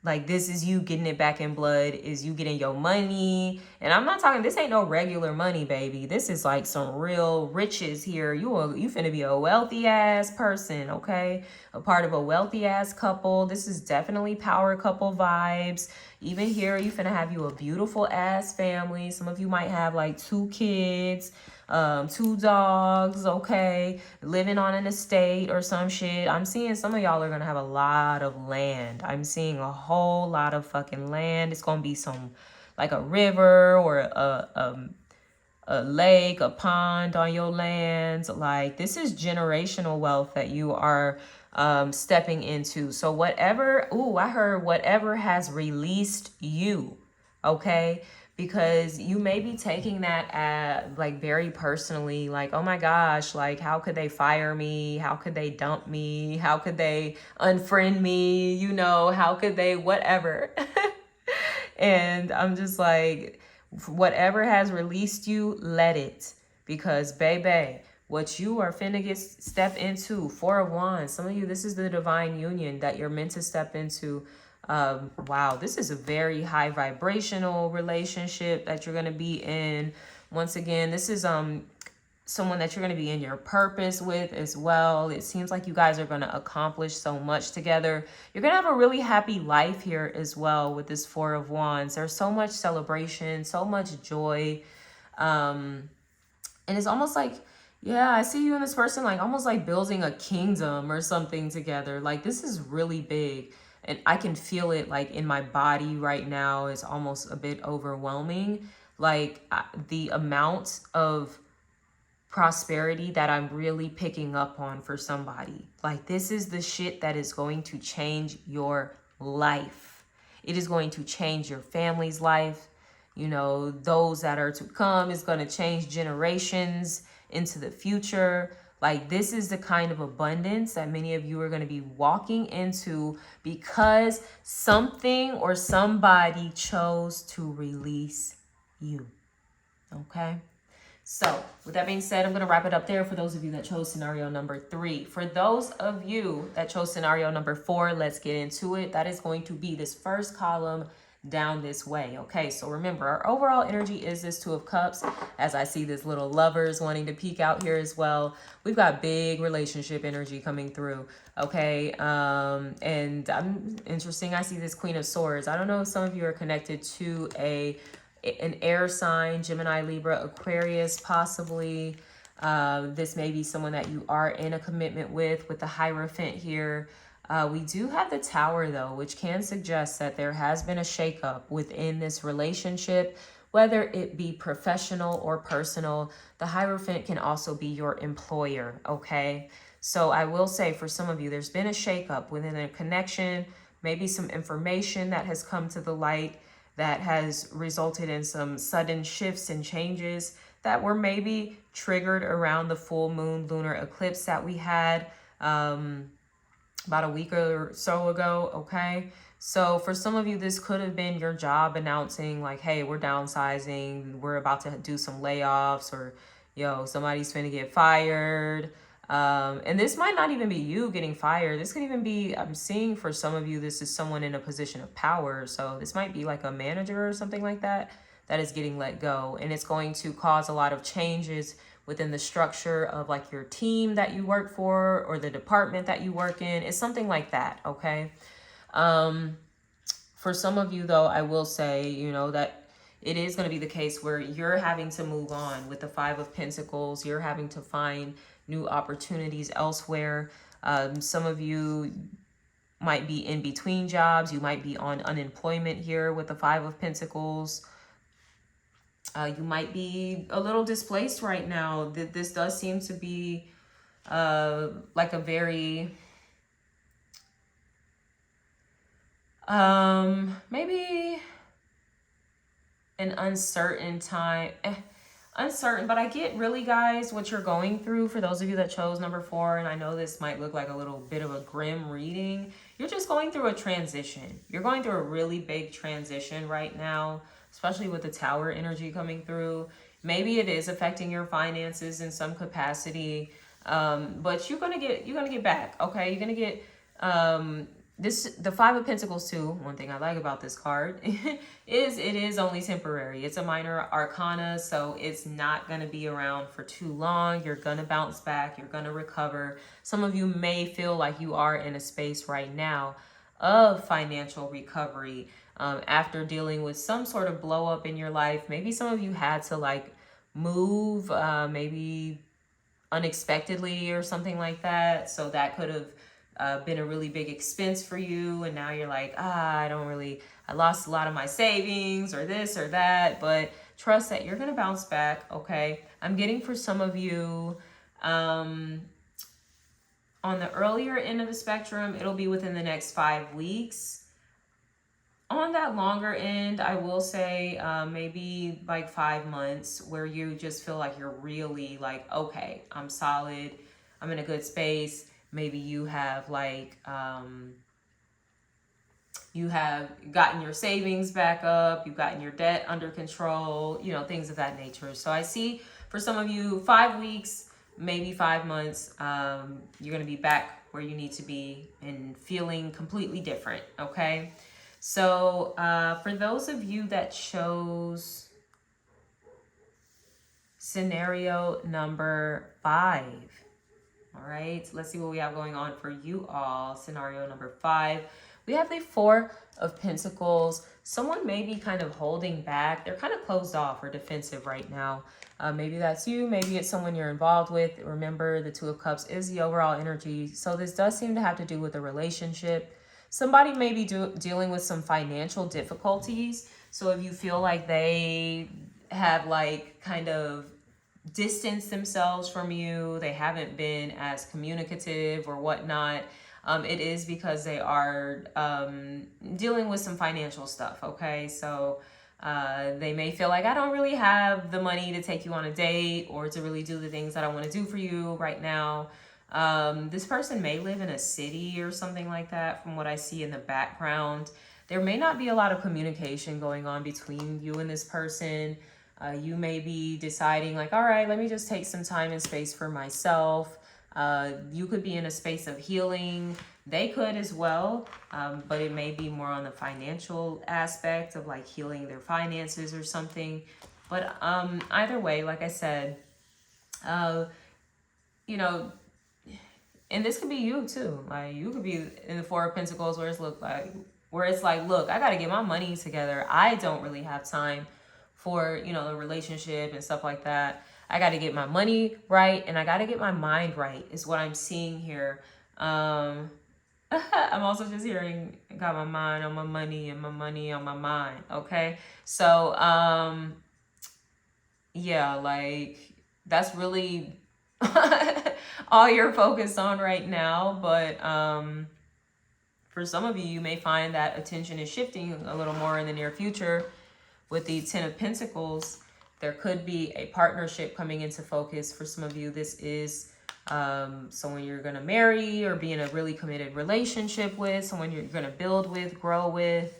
Like, this is you getting it back in blood, is you getting your money. And I'm not talking, this ain't no regular money, baby. This is like some real riches here. You finna be a wealthy ass person, okay? A part of a wealthy ass couple. This is definitely power couple vibes. Even here, you finna have you a beautiful ass family. Some of you might have like 2 kids, 2 dogs, okay, living on an estate or some shit. I'm seeing some of y'all are gonna have a lot of land. I'm seeing a whole lot of fucking land. It's gonna be some like a river or a lake, a pond on your lands. Like, this is generational wealth that you are stepping into. So whatever, I heard whatever has released you, okay? Because you may be taking that like very personally, like, oh my gosh, like, how could they fire me? How could they dump me? How could they unfriend me? You know, how could they, whatever. And I'm just like, whatever has released you, let it. Because baby, what you are finna step into, 4 of Wands. Some of you, this is the divine union that you're meant to step into. Wow, this is a very high vibrational relationship that you're going to be in. Once again, this is someone that you're going to be in your purpose with as well. It seems like you guys are going to accomplish so much together. You're going to have a really happy life here as well with this Four of Wands. There's so much celebration, so much joy. And it's almost like, yeah, I see you and this person like almost like building a kingdom or something together. Like this is really big. And I can feel it like in my body right now. It's almost a bit overwhelming. Like the amount of prosperity that I'm really picking up on for somebody. Like this is the shit that is going to change your life. It is going to change your family's life. You know, those that are to come is going to change generations into the future. Like this is the kind of abundance that many of you are going to be walking into because something or somebody chose to release you. Okay? So with that being said, I'm going to wrap it up there for those of you that chose scenario number 3. For those of you that chose scenario number 4, let's get into it. That is going to be this first column down this way. Okay, so remember, our overall energy is this Two of Cups. As I see this little lovers wanting to peek out here as well. We've got big relationship energy coming through. Okay, and interesting, I see this Queen of Swords. I don't know if some of you are connected to an air sign, Gemini, Libra, Aquarius, possibly. This may be someone that you are in a commitment with the Hierophant here. We do have the Tower, though, which can suggest that there has been a shakeup within this relationship, whether it be professional or personal. The Hierophant can also be your employer, okay? So I will say for some of you, there's been a shakeup within a connection, maybe some information that has come to the light that has resulted in some sudden shifts and changes that were maybe triggered around the full moon lunar eclipse that we had about a week or so ago, okay? So for some of you, this could have been your job announcing like, hey, we're downsizing, we're about to do some layoffs, or, yo, somebody's finna get fired. And this might not even be you getting fired. This could even be, I'm seeing for some of you, this is someone in a position of power. So this might be like a manager or something like that is getting let go. And it's going to cause a lot of changes within the structure of like your team that you work for or the department that you work in. It's something like that, okay? For some of you, though, I will say, you know, that it is going to be the case where you're having to move on with the Five of Pentacles. You're having to find new opportunities elsewhere. Some of you might be in between jobs. You might be on unemployment here with the Five of Pentacles. You might be a little displaced right now. This does seem to be like a very maybe an uncertain time. Uncertain, but I get really, guys, what you're going through. For those of you that chose number 4, and I know this might look like a little bit of a grim reading, you're just going through a transition. You're going through a really big transition right now, especially with the Tower energy coming through. Maybe it is affecting your finances in some capacity, but you're gonna get back. Okay, you're gonna get the Five of Pentacles too. One thing I like about this card is it is only temporary. It's a minor arcana, so it's not going to be around for too long. You're going to bounce back. You're going to recover. Some of you may feel like you are in a space right now of financial recovery after dealing with some sort of blow up in your life. Maybe some of you had to like move maybe unexpectedly or something like that. So that could have been a really big expense for you, and now you're like, I lost a lot of my savings or this or that, but trust that you're gonna bounce back, okay? I'm getting for some of you on the earlier end of the spectrum, it'll be within the next 5 weeks. On that longer end, I will say maybe like 5 months, where you just feel like you're really like, okay, I'm solid, I'm in a good space. Maybe you have like, you have gotten your savings back up, you've gotten your debt under control, you know, things of that nature. So I see for some of you, 5 weeks, maybe 5 months, you're going to be back where you need to be and feeling completely different. Okay. So for those of you that chose scenario number 5, all right, let's see what we have going on for you all. Scenario number 5, we have the 4 of Pentacles. Someone may be kind of holding back. They're kind of closed off or defensive right now. Maybe that's you. Maybe it's someone you're involved with. Remember, the 2 of Cups is the overall energy. So this does seem to have to do with a relationship. Somebody may be dealing with some financial difficulties. So if you feel like they have like kind of distanced themselves from you, they haven't been as communicative or whatnot, it is because they are dealing with some financial stuff, okay? So they may feel like, I don't really have the money to take you on a date or to really do the things that I want to do for you right now. This person may live in a city or something like that from what I see in the background. There may not be a lot of communication going on between you and this person. You may be deciding like, all right, let me just take some time and space for myself. You could be in a space of healing. They could as well, but it may be more on the financial aspect of like healing their finances or something. But either way, like I said, you know, and this could be you too. Like you could be in the 4 of Pentacles where it's like, look, I got to get my money together. I don't really have time for, you know, the relationship and stuff like that. I got to get my money right and I got to get my mind right is what I'm seeing here. I'm also just hearing, got my mind on my money and my money on my mind. Okay. So, yeah, like that's really all you're focused on right now. But, for some of you, you may find that attention is shifting a little more in the near future with the 10 of Pentacles. There could be a partnership coming into focus. For some of you, this is someone you're going to marry or be in a really committed relationship with, someone you're going to build with, grow with.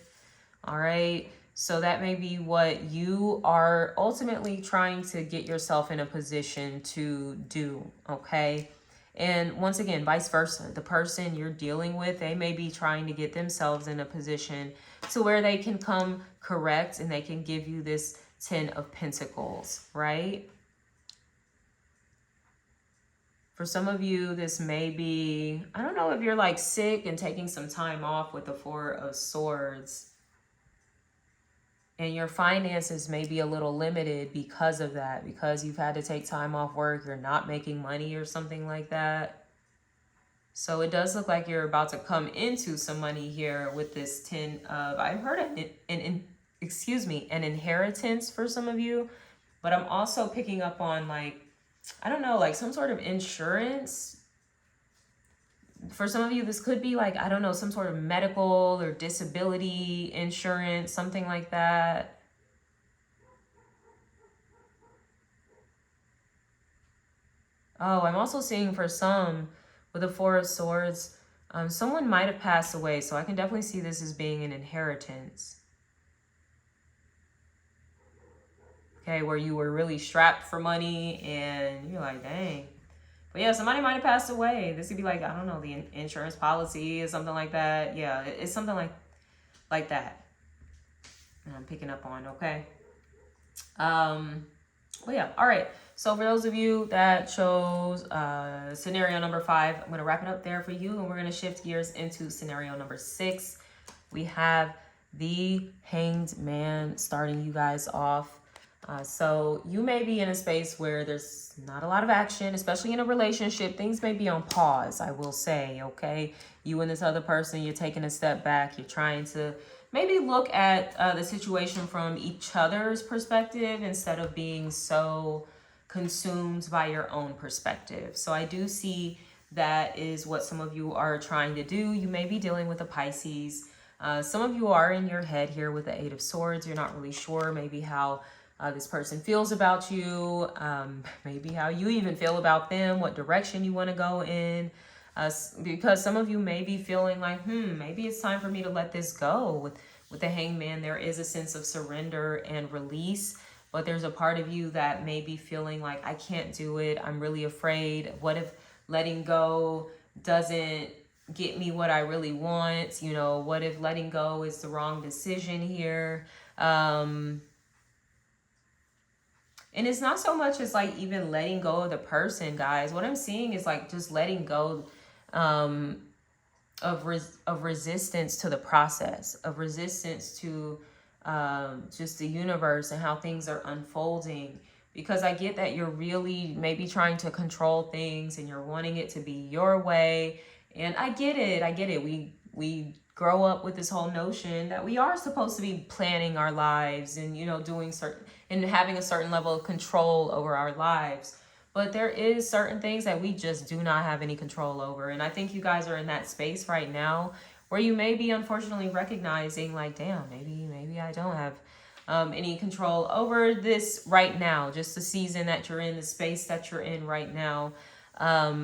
All right. So that may be what you are ultimately trying to get yourself in a position to do. Okay. And once again, vice versa, the person you're dealing with, they may be trying to get themselves in a position to where they can come correct and they can give you this 10 of Pentacles, right? For some of you, this may be, I don't know if you're like sick and taking some time off with the 4 of Swords. And your finances may be a little limited because of that, because you've had to take time off work, you're not making money or something like that. So it does look like you're about to come into some money here with this 10 of, I've heard an inheritance for some of you, but I'm also picking up on like, I don't know, like some sort of insurance. For some of you, this could be like, I don't know, some sort of medical or disability insurance, something like that. Oh, I'm also seeing for some with the 4 of Swords, someone might have passed away. So I can definitely see this as being an inheritance. Okay, where you were really strapped for money and you're like, dang. But yeah, somebody might have passed away. This could be like, I don't know, the insurance policy or something like that. Yeah, it's something like that. And I'm picking up on, okay? Well, yeah, all right. So for those of you that chose scenario number 5, I'm going to wrap it up there for you. And we're going to shift gears into scenario number 6. We have the Hanged Man starting you guys off. So you may be in a space where there's not a lot of action, especially in a relationship. Things may be on pause, I will say, okay? You and this other person, you're taking a step back. You're trying to maybe look at the situation from each other's perspective instead of being so consumed by your own perspective. So I do see that is what some of you are trying to do. You may be dealing with a Pisces. Some of you are in your head here with the 8 of Swords. You're not really sure maybe how this person feels about you, maybe how you even feel about them, what direction you want to go in, because some of you may be feeling like, maybe it's time for me to let this go. With the Hangman, there is a sense of surrender and release, but there's a part of you that may be feeling like, I can't do it. I'm really afraid. What if letting go doesn't get me what I really want? You know, what if letting go is the wrong decision here? And it's not so much as like even letting go of the person, guys. What I'm seeing is like just letting go of resistance to the process, of resistance to just the universe and how things are unfolding. Because I get that you're really maybe trying to control things and you're wanting it to be your way. And I get it. We grow up with this whole notion that we are supposed to be planning our lives and, you know, doing certain and having a certain level of control over our lives. But there is certain things that we just do not have any control over. And I think you guys are in that space right now where you may be unfortunately recognizing like, damn, maybe I don't have any control over this right now, just the season that you're in, the space that you're in right now.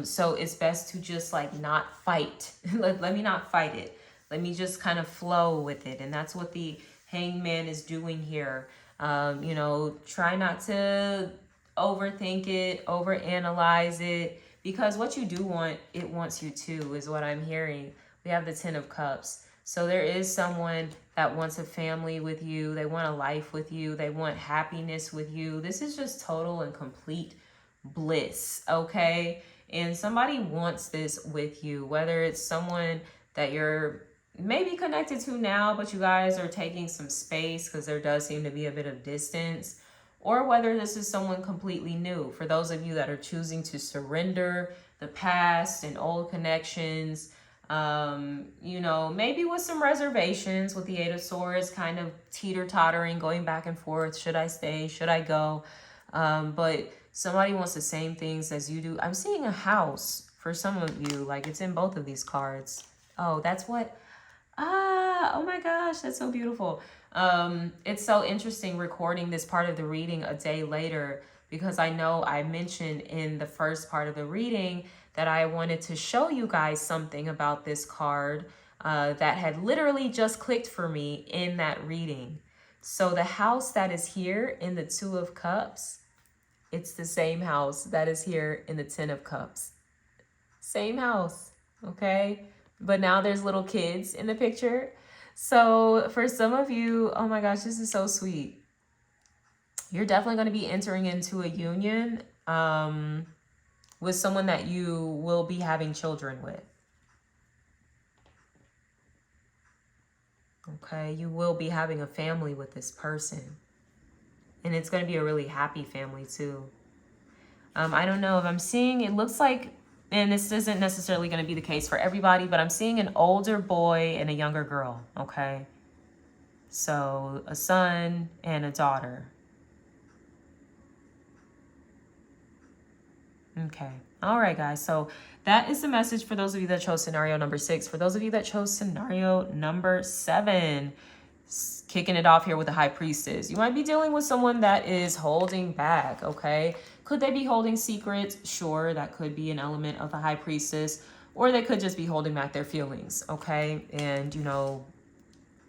So it's best to just like not fight. Let me not fight it. Let me just kind of flow with it. And that's what the Hangman is doing here. You know, try not to overthink it, overanalyze it, because what you do want, it wants you to, is what I'm hearing. We have the 10 of Cups. So there is someone that wants a family with you. They want a life with you. They want happiness with you. This is just total and complete bliss, okay? And somebody wants this with you, whether it's someone that you're maybe connected to now, but you guys are taking some space because there does seem to be a bit of distance, or whether this is someone completely new. For those of you that are choosing to surrender the past and old connections, you know, maybe with some reservations, with the 8 of Swords, kind of teeter-tottering, going back and forth. Should I stay? Should I go? But somebody wants the same things as you do. I'm seeing a house for some of you, like it's in both of these cards. Oh, that's what... oh my gosh, that's so beautiful. It's so interesting recording this part of the reading a day later, because I know I mentioned in the first part of the reading that I wanted to show you guys something about this card that had literally just clicked for me in that reading. So the house that is here in the 2 of Cups, it's the same house that is here in the 10 of Cups. Same house, okay? But now there's little kids in the picture. So for some of you, oh my gosh, this is so sweet. You're definitely going to be entering into a union with someone that you will be having children with. Okay, you will be having a family with this person. And it's going to be a really happy family too. I don't know if I'm seeing, it looks like, and this isn't necessarily going to be the case for everybody, but I'm seeing an older boy and a younger girl, okay? So a son and a daughter. Okay. All right, guys. So that is the message for those of you that chose scenario number 6. For those of you that chose scenario number 7, kicking it off here with the High Priestess. You might be dealing with someone that is holding back, okay? Could they be holding secrets? Sure, that could be an element of the High Priestess. Or they could just be holding back their feelings, okay? And, you know,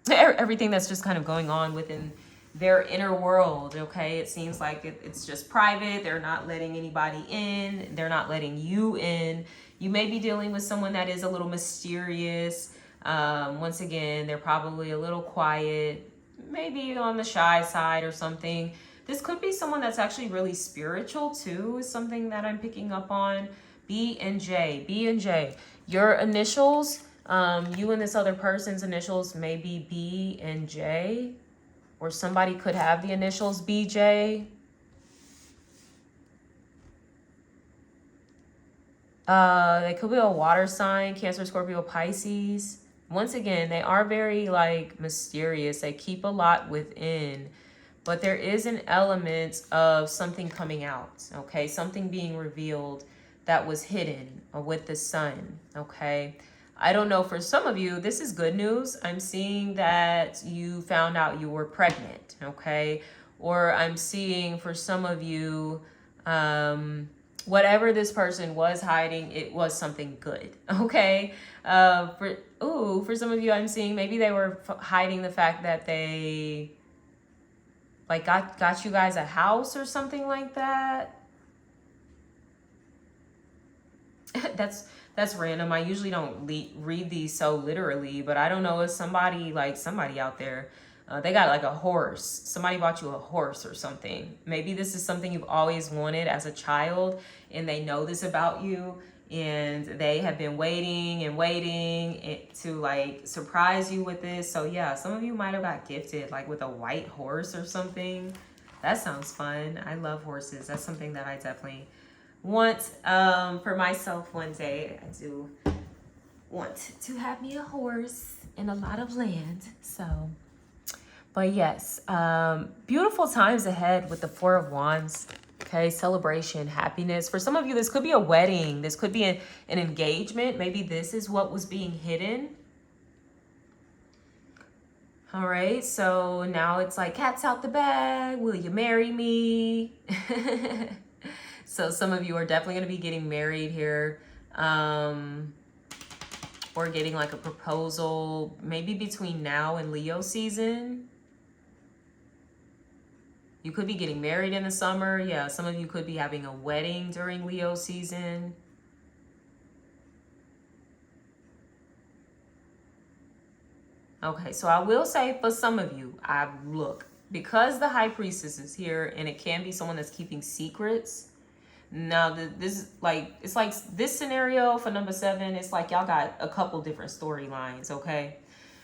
everything that's just kind of going on within their inner world, okay? It seems like it's just private. They're not letting anybody in. They're not letting you in. You may be dealing with someone that is a little mysterious. Once again, they're probably a little quiet, maybe on the shy side or something. This could be someone that's actually really spiritual too, is something that I'm picking up on. B and J. B and J. Your initials, you and this other person's initials may be B and J. Or somebody could have the initials BJ. They could be a water sign, Cancer, Scorpio, Pisces. Once again, they are very like mysterious. They keep a lot within. But there is an element of something coming out, okay? Something being revealed that was hidden with the sun, okay? I don't know, for some of you, this is good news. I'm seeing that you found out you were pregnant, okay? Or I'm seeing for some of you, whatever this person was hiding, it was something good, okay? For some of you, I'm seeing maybe they were hiding the fact that they like got you guys a house or something like that. That's random. I usually don't read these so literally, but I don't know if somebody out there, they got like a horse. Somebody bought you a horse or something. Maybe this is something you've always wanted as a child, and they know this about you, and they have been waiting and waiting to like surprise you with this. So yeah, some of you might have got gifted like with a white horse or something. That sounds fun. I love horses. That's something that I definitely want for myself one day. I do want to have me a horse and a lot of land. So, but yes, beautiful times ahead with the Four of Wands. Okay, celebration, happiness. For some of you, this could be a wedding. This could be an engagement. Maybe this is what was being hidden. All right, so now it's like cat's out the bag. Will you marry me? So some of you are definitely going to be getting married here, or getting like a proposal maybe between now and Leo season. You could be getting married in the summer. Yeah, some of you could be having a wedding during Leo season. Okay, so I will say for some of you, look, because the High Priestess is here and it can be someone that's keeping secrets. Now, it's like this scenario for number 7, it's like y'all got a couple different storylines, okay?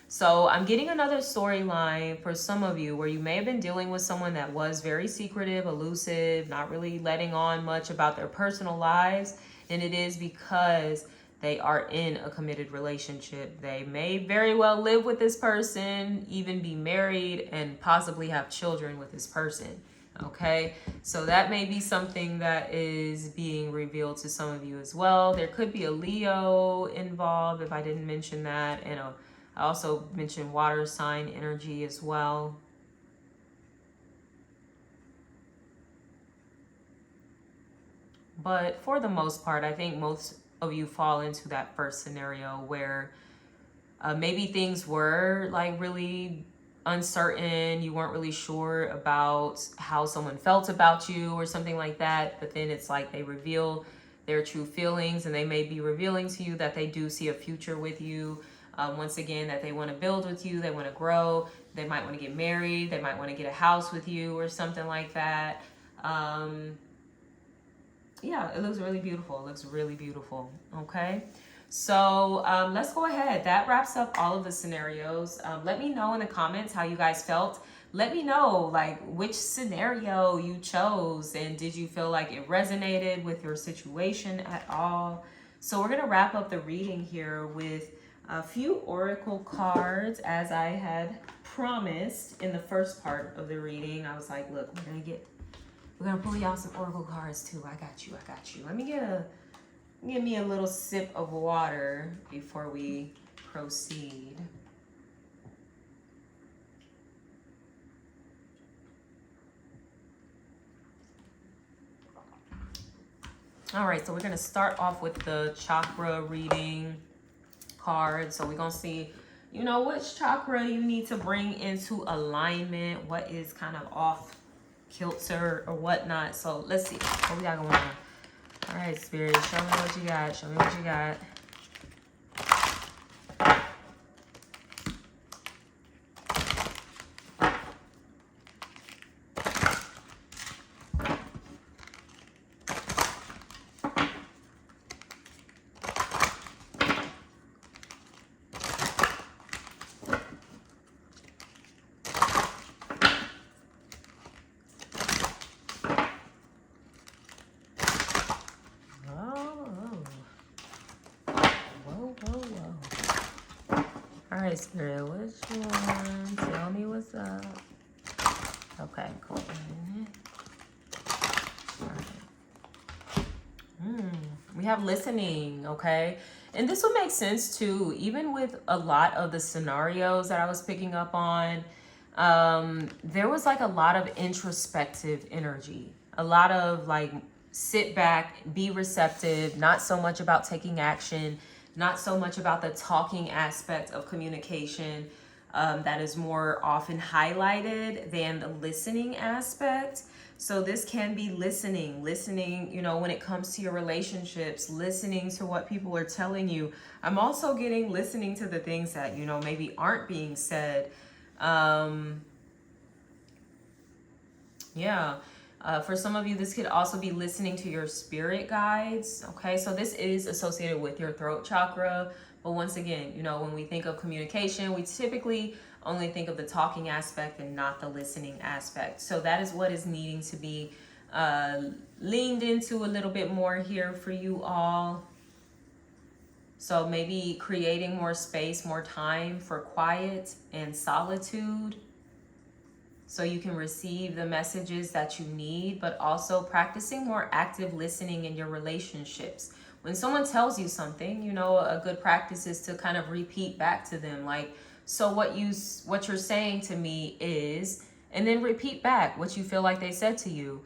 So I'm getting another storyline for some of you where you may have been dealing with someone that was very secretive, elusive, not really letting on much about their personal lives. And it is because they are in a committed relationship. They may very well live with this person, even be married, and possibly have children with this person. Okay, so that may be something that is being revealed to some of you as well. There could be a Leo involved if I didn't mention that. And I also mentioned water sign energy as well. But for the most part, I think most of you fall into that first scenario where maybe things were like really uncertain. You weren't really sure about how someone felt about you or something like that. But then it's like they reveal their true feelings, and they may be revealing to you that they do see a future with you. Once again, that they want to build with you, they want to grow, they might want to get married, they might want to get a house with you or something like that. Yeah, it looks really beautiful. It looks really beautiful. Okay, so let's go ahead. That wraps up all of the scenarios. Let me know in the comments how you guys felt. Let me know like which scenario you chose, and did you feel like it resonated with your situation at all? So we're gonna wrap up the reading here with a few oracle cards, as I had promised in the first part of the reading. I was like, look, we're gonna pull y'all some oracle cards too. I got you. Let me give me a little sip of water before we proceed. All right, so we're gonna start off with the chakra reading card. So we're gonna see, you know, which chakra you need to bring into alignment, what is kind of off kilter or whatnot. So let's see what we got going on. All right, Spirit, show me what you got. Show me what you got. All right, Spirit, which one? Tell me what's up. Okay, cool. All right. We have listening, okay? And this would make sense too, even with a lot of the scenarios that I was picking up on. There was like a lot of introspective energy, a lot of like sit back, be receptive, not so much about taking action, not so much about the talking aspect of communication. that is more often highlighted than the listening aspect. So this can be listening, you know, when it comes to your relationships, listening to what people are telling you. I'm also getting listening to the things that, you know, maybe aren't being said. Yeah. For some of you, this could also be listening to your spirit guides. Okay, so this is associated with your throat chakra. But once again, you know, when we think of communication, we typically only think of the talking aspect and not the listening aspect. So that is what is needing to be leaned into a little bit more here for you all. So maybe creating more space, more time for quiet and solitude, so you can receive the messages that you need, but also practicing more active listening in your relationships. When someone tells you something, you know, a good practice is to kind of repeat back to them, like, so what you're saying to me is, and then repeat back what you feel like they said to you.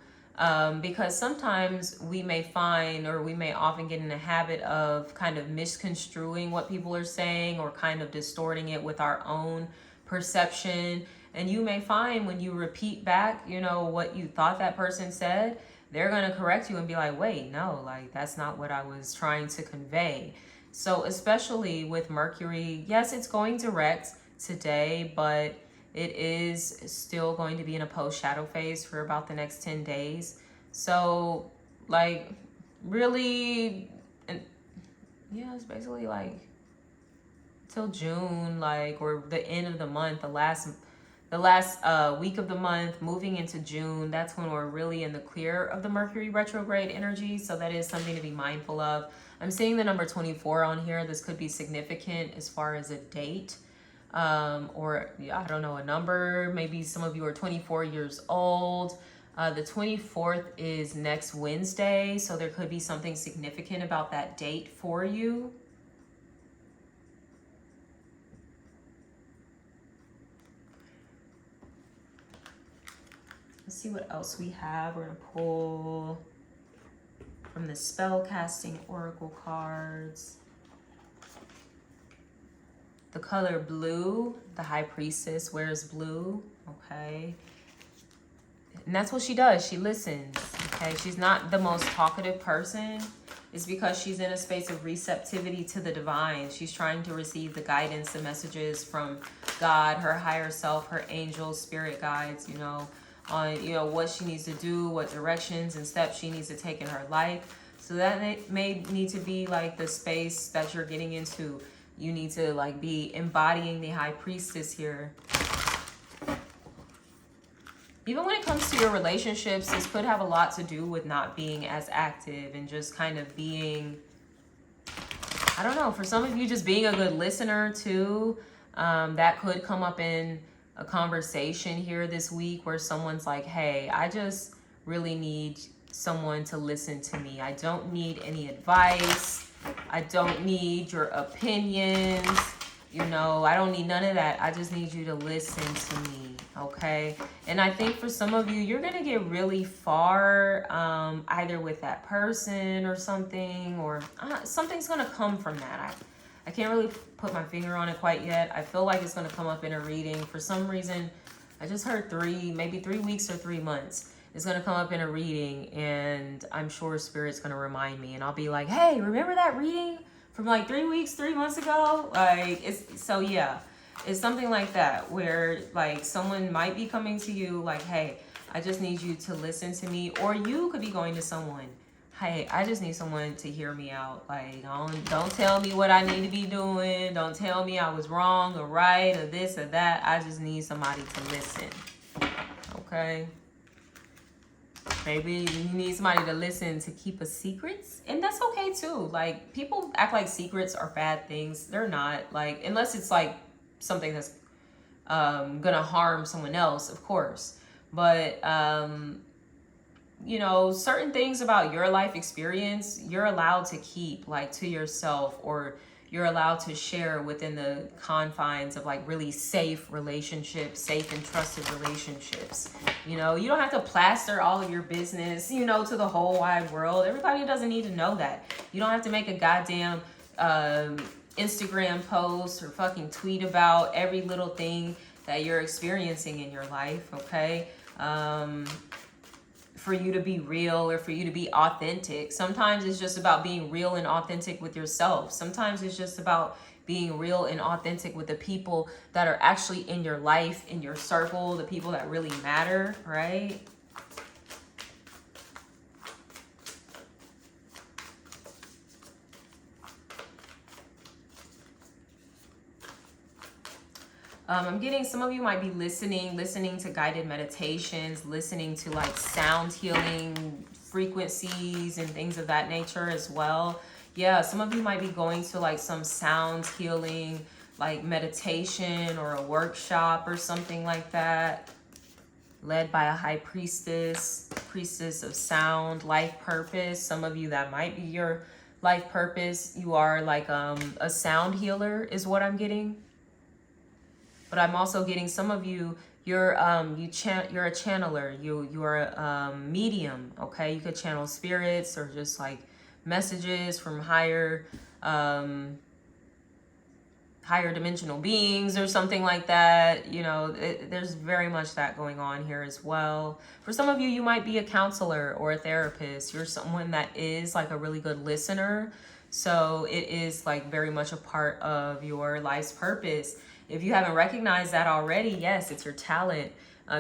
Because sometimes we may find, or we may often get in the habit of kind of misconstruing what people are saying, or kind of distorting it with our own perception. And you may find when you repeat back, you know, what you thought that person said, they're going to correct you and be like, wait, no, like, that's not what I was trying to convey. So especially with Mercury, yes, it's going direct today, but it is still going to be in a post-shadow phase for about the next 10 days. So, like, really, and yeah, it's basically like till June, like, or the end of the month, the last week of the month, moving into June. That's when we're really in the clear of the Mercury retrograde energy. So that is something to be mindful of. I'm seeing the number 24 on here. This could be significant as far as a date, or I don't know, a number. Maybe some of you are 24 years old. The 24th is next Wednesday. So there could be something significant about that date for you. Let's see what else we have. We're going to pull from the Spellcasting Oracle cards. The color blue, the High Priestess wears blue, okay? And that's what she does. She listens, okay? She's not the most talkative person. It's because she's in a space of receptivity to the divine. She's trying to receive the guidance, the messages from God, her higher self, her angels, spirit guides, you know, on, you know, what she needs to do, what directions and steps she needs to take in her life. So that may need to be like the space that you're getting into. You need to like be embodying the High Priestess here. Even when it comes to your relationships, this could have a lot to do with not being as active and just kind of being, I don't know, for some of you, just being a good listener too. That could come up in a conversation here this week where someone's like, hey, I just really need someone to listen to me. I don't need any advice. I don't need your opinions. You know, I don't need none of that. I just need you to listen to me, okay? And I think for some of you, you're going to get really far, either with that person or something, or something's going to come from that. I can't really put my finger on it quite yet. I feel like it's going to come up in a reading. For some reason, I just heard maybe 3 weeks or 3 months. It's going to come up in a reading, and I'm sure Spirit's going to remind me. And I'll be like, hey, remember that reading from like 3 weeks, 3 months ago? Like, so yeah, it's something like that where like someone might be coming to you like, hey, I just need you to listen to me. Or you could be going to someone, hey, I just need someone to hear me out. Like, don't tell me what I need to be doing. Don't tell me I was wrong or right or this or that. I just need somebody to listen. Okay? Maybe you need somebody to listen to keep a secrets. And that's okay too. Like, people act like secrets are bad things. They're not. Like, unless it's like something that's gonna harm someone else, of course. But you know, certain things about your life experience, you're allowed to keep like to yourself, or you're allowed to share within the confines of like really safe relationships, safe and trusted relationships. You know, you don't have to plaster all of your business, you know, to the whole wide world. Everybody doesn't need to know that. You don't have to make a goddamn Instagram post or fucking tweet about every little thing that you're experiencing in your life, okay? For you to be real or for you to be authentic. Sometimes it's just about being real and authentic with yourself. Sometimes it's just about being real and authentic with the people that are actually in your life, in your circle, the people that really matter, right? I'm getting some of you might be listening to guided meditations, listening to like sound healing frequencies and things of that nature as well. Yeah, some of you might be going to like some sound healing, like meditation or a workshop or something like that, led by a high priestess of sound, life purpose. Some of you, that might be your life purpose. You are like a sound healer is what I'm getting. But I'm also getting some of you, you're a channeler, you are a medium, okay? You could channel spirits or just like messages from higher dimensional beings or something like that. You know, there's very much that going on here as well. For some of you, you might be a counselor or a therapist. You're someone that is like a really good listener. So it is like very much a part of your life's purpose. If you haven't recognized that already, yes, it's your talent.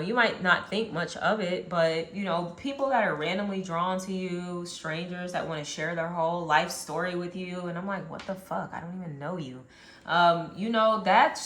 You might not think much of it, but you know, people that are randomly drawn to you, strangers that want to share their whole life story with you, and I'm like, what the fuck? I don't even know you. You know, that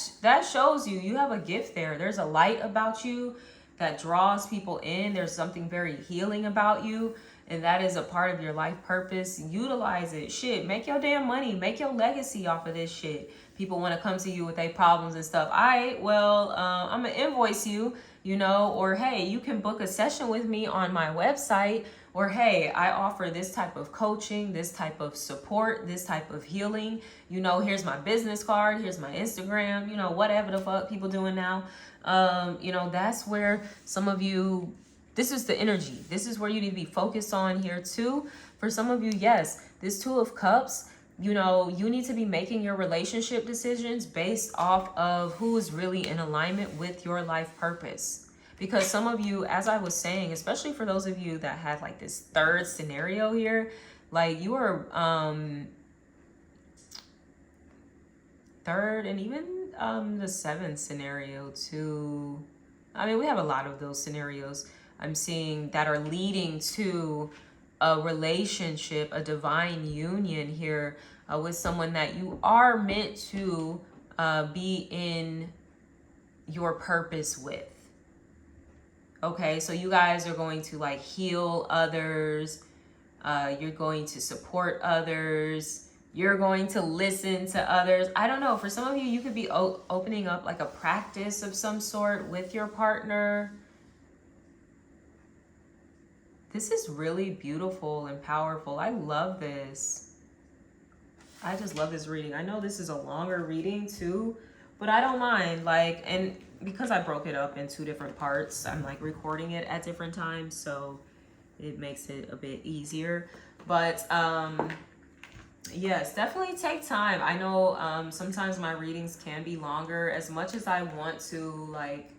shows you have a gift there. There's a light about you that draws people in. There's something very healing about you, and that is a part of your life purpose. Utilize it. Shit, make your damn money. Make your legacy off of this shit. People want to come to you with their problems and stuff. All right, well, I'm going to invoice you, you know, or hey, you can book a session with me on my website, or hey, I offer this type of coaching, this type of support, this type of healing. You know, here's my business card, here's my Instagram, you know, whatever the fuck people doing now. You know, that's where some of you, this is the energy. This is where you need to be focused on here too. For some of you, yes, this Two of Cups, you know, you need to be making your relationship decisions based off of who is really in alignment with your life purpose. Because some of you, as I was saying, especially for those of you that had like this third scenario here, like you are third and even the seventh scenario too. I mean, we have a lot of those scenarios I'm seeing that are leading to a relationship, a divine union here with someone that you are meant to be in your purpose with. Okay, so you guys are going to like heal others. You're going to support others. You're going to listen to others. I don't know. For some of you, you could be opening up like a practice of some sort with your partner. This is really beautiful and powerful. I love this. I just love this reading. I know this is a longer reading too, but I don't mind. Like, and because I broke it up in two different parts, I'm like recording it at different times, so it makes it a bit easier. But yes, definitely take time. I know sometimes my readings can be longer. As much as I want to like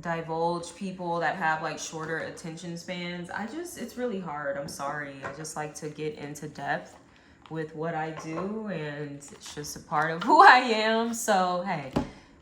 divulge people that have like shorter attention spans, it's really hard. I'm sorry. I just like to get into depth with what I do, and it's just a part of who I am. So hey,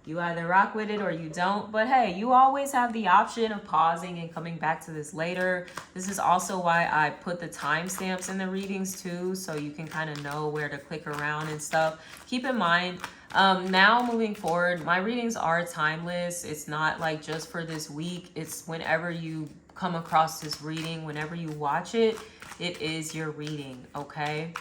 you either rock with it or you don't, but hey, you always have the option of pausing and coming back to this later. This is also why I put the timestamps in the readings too, so you can kind of know where to click around and stuff. Keep in mind, now moving forward, my readings are timeless. It's not like just for this week. It's whenever you come across this reading, whenever you watch it, it is your reading, okay?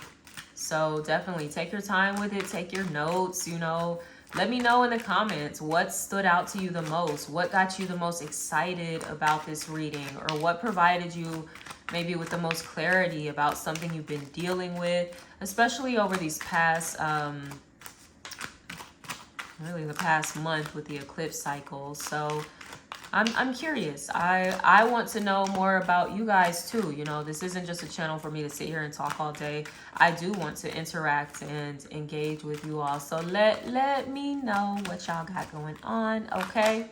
So definitely take your time with it. Take your notes, you know. Let me know in the comments what stood out to you the most, what got you the most excited about this reading, or what provided you maybe with the most clarity about something you've been dealing with, especially over these past really the past month with the eclipse cycle. So I'm curious. I want to know more about you guys too. You know, this isn't just a channel for me to sit here and talk all day. I do want to interact and engage with you all. So let me know what y'all got going on, okay?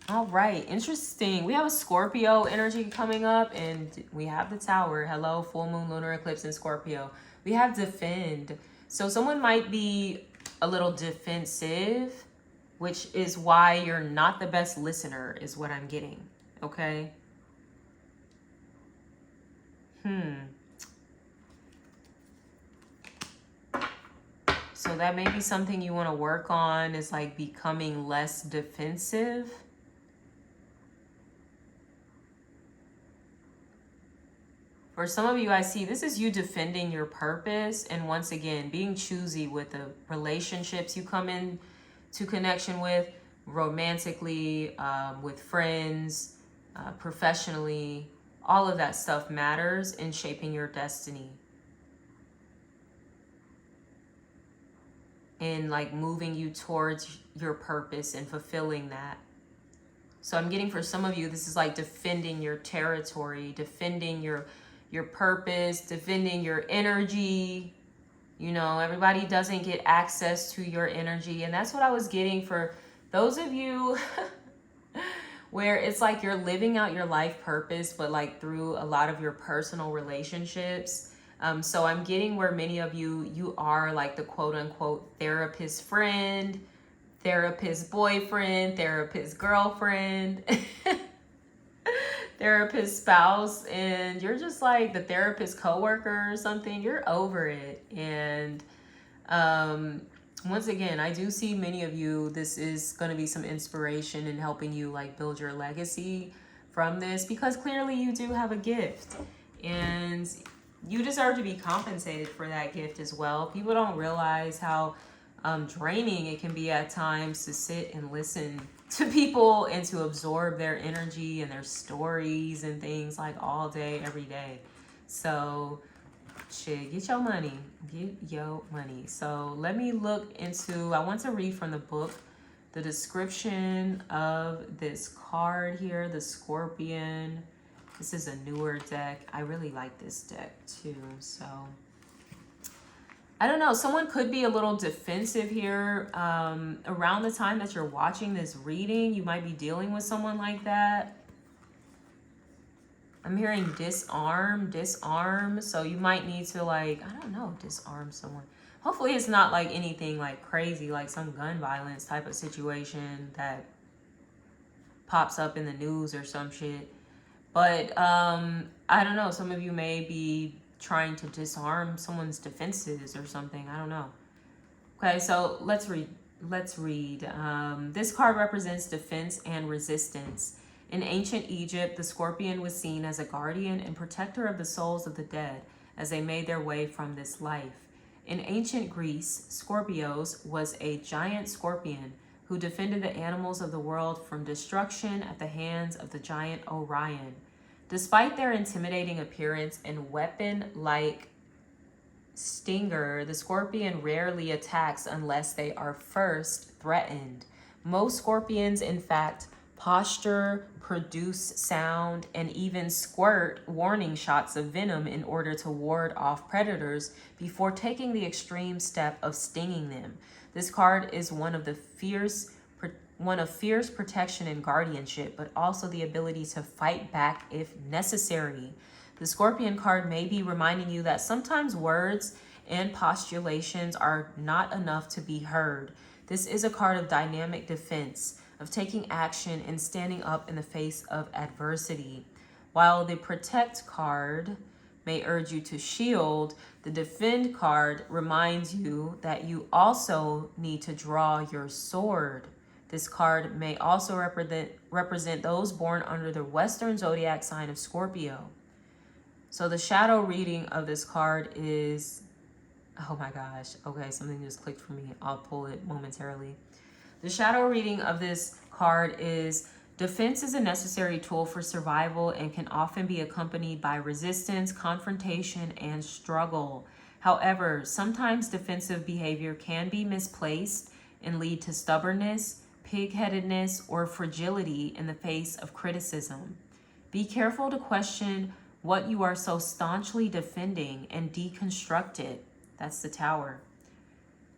All right, interesting. We have a Scorpio energy coming up, and we have the Tower. Hello, full moon, lunar eclipse in Scorpio. We have defend. So someone might be a little defensive, which is why you're not the best listener, is what I'm getting, okay? So that may be something you want to work on, is like becoming less defensive. For some of you, I see this is you defending your purpose, and once again, being choosy with the relationships you come in to connection with, romantically, with friends, professionally. All of that stuff matters in shaping your destiny, in like moving you towards your purpose and fulfilling that. So I'm getting, for some of you, this is like defending your territory, defending your purpose, defending your energy. You know, everybody doesn't get access to your energy. And that's what I was getting for those of you where it's like you're living out your life purpose, but like through a lot of your personal relationships. So I'm getting where many of you are like the quote unquote therapist friend, therapist boyfriend, therapist girlfriend, therapist spouse, and you're just like the therapist coworker or something. You're over it. And once again, I do see many of you, this is going to be some inspiration in helping you like build your legacy from this, because clearly you do have a gift and you deserve to be compensated for that gift as well. People don't realize how draining it can be at times to sit and listen to people and to absorb their energy and their stories and things like all day, every day. So shit, get your money. Get your money. So let me look into, I want to read from the book, the description of this card here, the Scorpion. This is a newer deck. I really like this deck too. So I don't know. Someone could be a little defensive here. Around the time that you're watching this reading, you might be dealing with someone like that. I'm hearing disarm. So you might need to like, I don't know, disarm someone. Hopefully it's not like anything like crazy, like some gun violence type of situation that pops up in the news or some shit. But I don't know. Some of you may be trying to disarm someone's defenses or something. I don't know. Okay, so let's read. This card represents defense and resistance. In ancient Egypt, the scorpion was seen as a guardian and protector of the souls of the dead as they made their way from this life. In ancient Greece, Scorpios was a giant scorpion who defended the animals of the world from destruction at the hands of the giant Orion. Despite their intimidating appearance and weapon-like stinger, the scorpion rarely attacks unless they are first threatened. Most scorpions, in fact, posture, produce sound, and even squirt warning shots of venom in order to ward off predators before taking the extreme step of stinging them. This card is one of fierce protection and guardianship, but also the ability to fight back if necessary. The Scorpion card may be reminding you that sometimes words and postulations are not enough to be heard. This is a card of dynamic defense, of taking action and standing up in the face of adversity. While the Protect card may urge you to shield, the Defend card reminds you that you also need to draw your sword. This card may also represent those born under the Western zodiac sign of Scorpio. So the shadow reading of this card is, oh my gosh, okay, something just clicked for me. I'll pull it momentarily. The shadow reading of this card is, defense is a necessary tool for survival and can often be accompanied by resistance, confrontation, and struggle. However, sometimes defensive behavior can be misplaced and lead to stubbornness, pig-headedness, or fragility in the face of criticism. Be careful to question what you are so staunchly defending and deconstruct it. That's the Tower.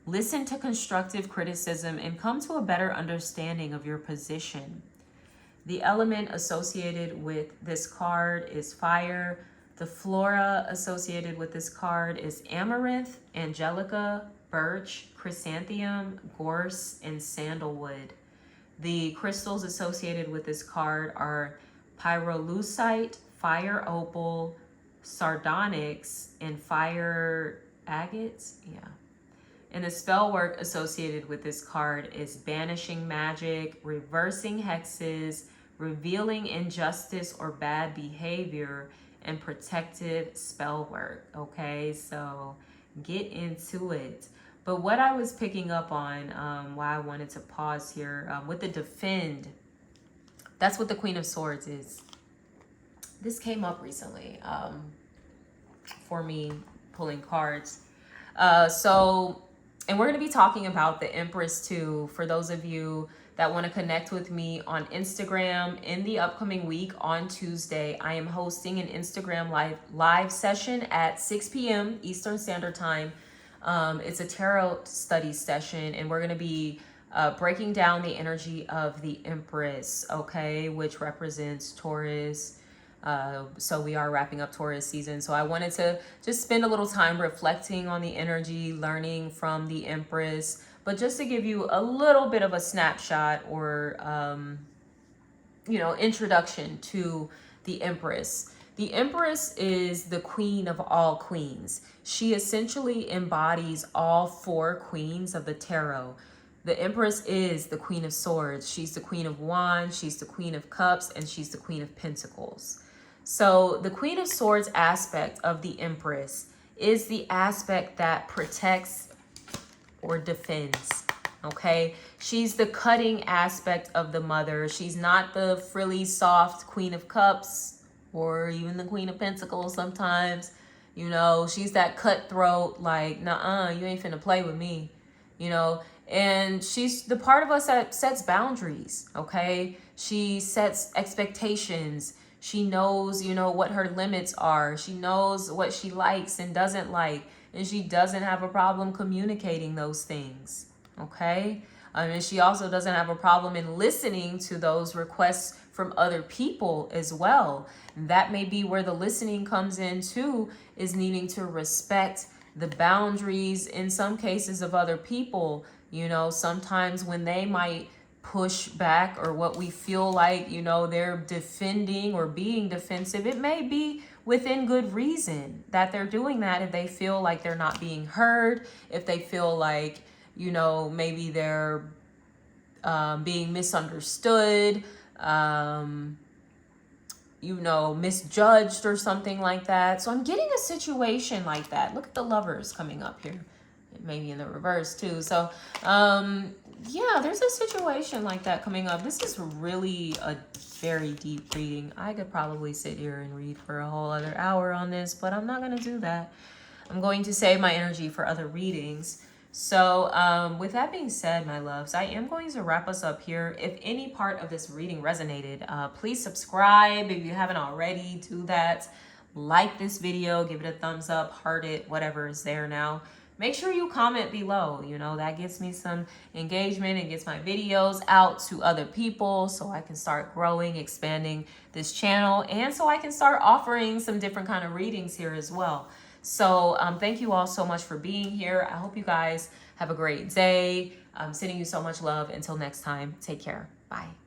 Listen to constructive criticism and come to a better understanding of your position. The element associated with this card is fire. The flora associated with this card is amaranth, angelica, birch, chrysanthemum, gorse, and sandalwood. The crystals associated with this card are pyrolusite, fire opal, sardonyx, and fire agates. Yeah. And the spell work associated with this card is banishing magic, reversing hexes, revealing injustice or bad behavior, and protective spell work. Okay, so get into it. But what I was picking up on, why I wanted to pause here, with the defend, that's what the Queen of Swords is. This came up recently for me pulling cards. And we're going to be talking about the Empress too, for those of you that want to connect with me on Instagram. In the upcoming week on Tuesday, I am hosting an Instagram live session at 6 p.m. Eastern Standard Time. It's a tarot study session, and we're going to be breaking down the energy of the Empress, okay, which represents Taurus. So we are wrapping up Taurus season. So I wanted to just spend a little time reflecting on the energy, learning from the Empress, but just to give you a little bit of a snapshot or, introduction to the Empress. The Empress is the queen of all queens. She essentially embodies all four queens of the tarot. The Empress is the Queen of Swords. She's the Queen of Wands. She's the Queen of Cups, and she's the Queen of Pentacles. So the Queen of Swords aspect of the Empress is the aspect that protects or defends, okay? She's the cutting aspect of the mother. She's not the frilly, soft Queen of Cups or even the Queen of Pentacles sometimes. She's that cutthroat, like, nah, you ain't finna play with me, And she's the part of us that sets boundaries, okay? She sets expectations. She knows, what her limits are. She knows what she likes and doesn't like. And she doesn't have a problem communicating those things, okay? And she also doesn't have a problem in listening to those requests from other people as well. That may be where the listening comes in too, is needing to respect the boundaries in some cases of other people. Sometimes when they might push back or what we feel like, they're defending or being defensive, it may be within good reason that they're doing that. If they feel like they're not being heard, if they feel like, maybe they're being misunderstood, misjudged or something like that. So I'm getting a situation like that. Look at the Lovers coming up here. Maybe in the reverse too. So yeah, there's a situation like that coming up. This is really a very deep reading. I could probably sit here and read for a whole other hour on this, but I'm not going to do that. I'm going to save my energy for other readings. So with that being said, my loves, I am going to wrap us up here. If any part of this reading resonated, please subscribe if you haven't already. Do that. Like this video, give it a thumbs up, heart it, whatever is there now. Make sure you comment below. That gets me some engagement and gets my videos out to other people so I can start growing, expanding this channel, and so I can start offering some different kind of readings here as well. So thank you all so much for being here. I hope you guys have a great day. I'm sending you so much love. Until next time, take care. Bye.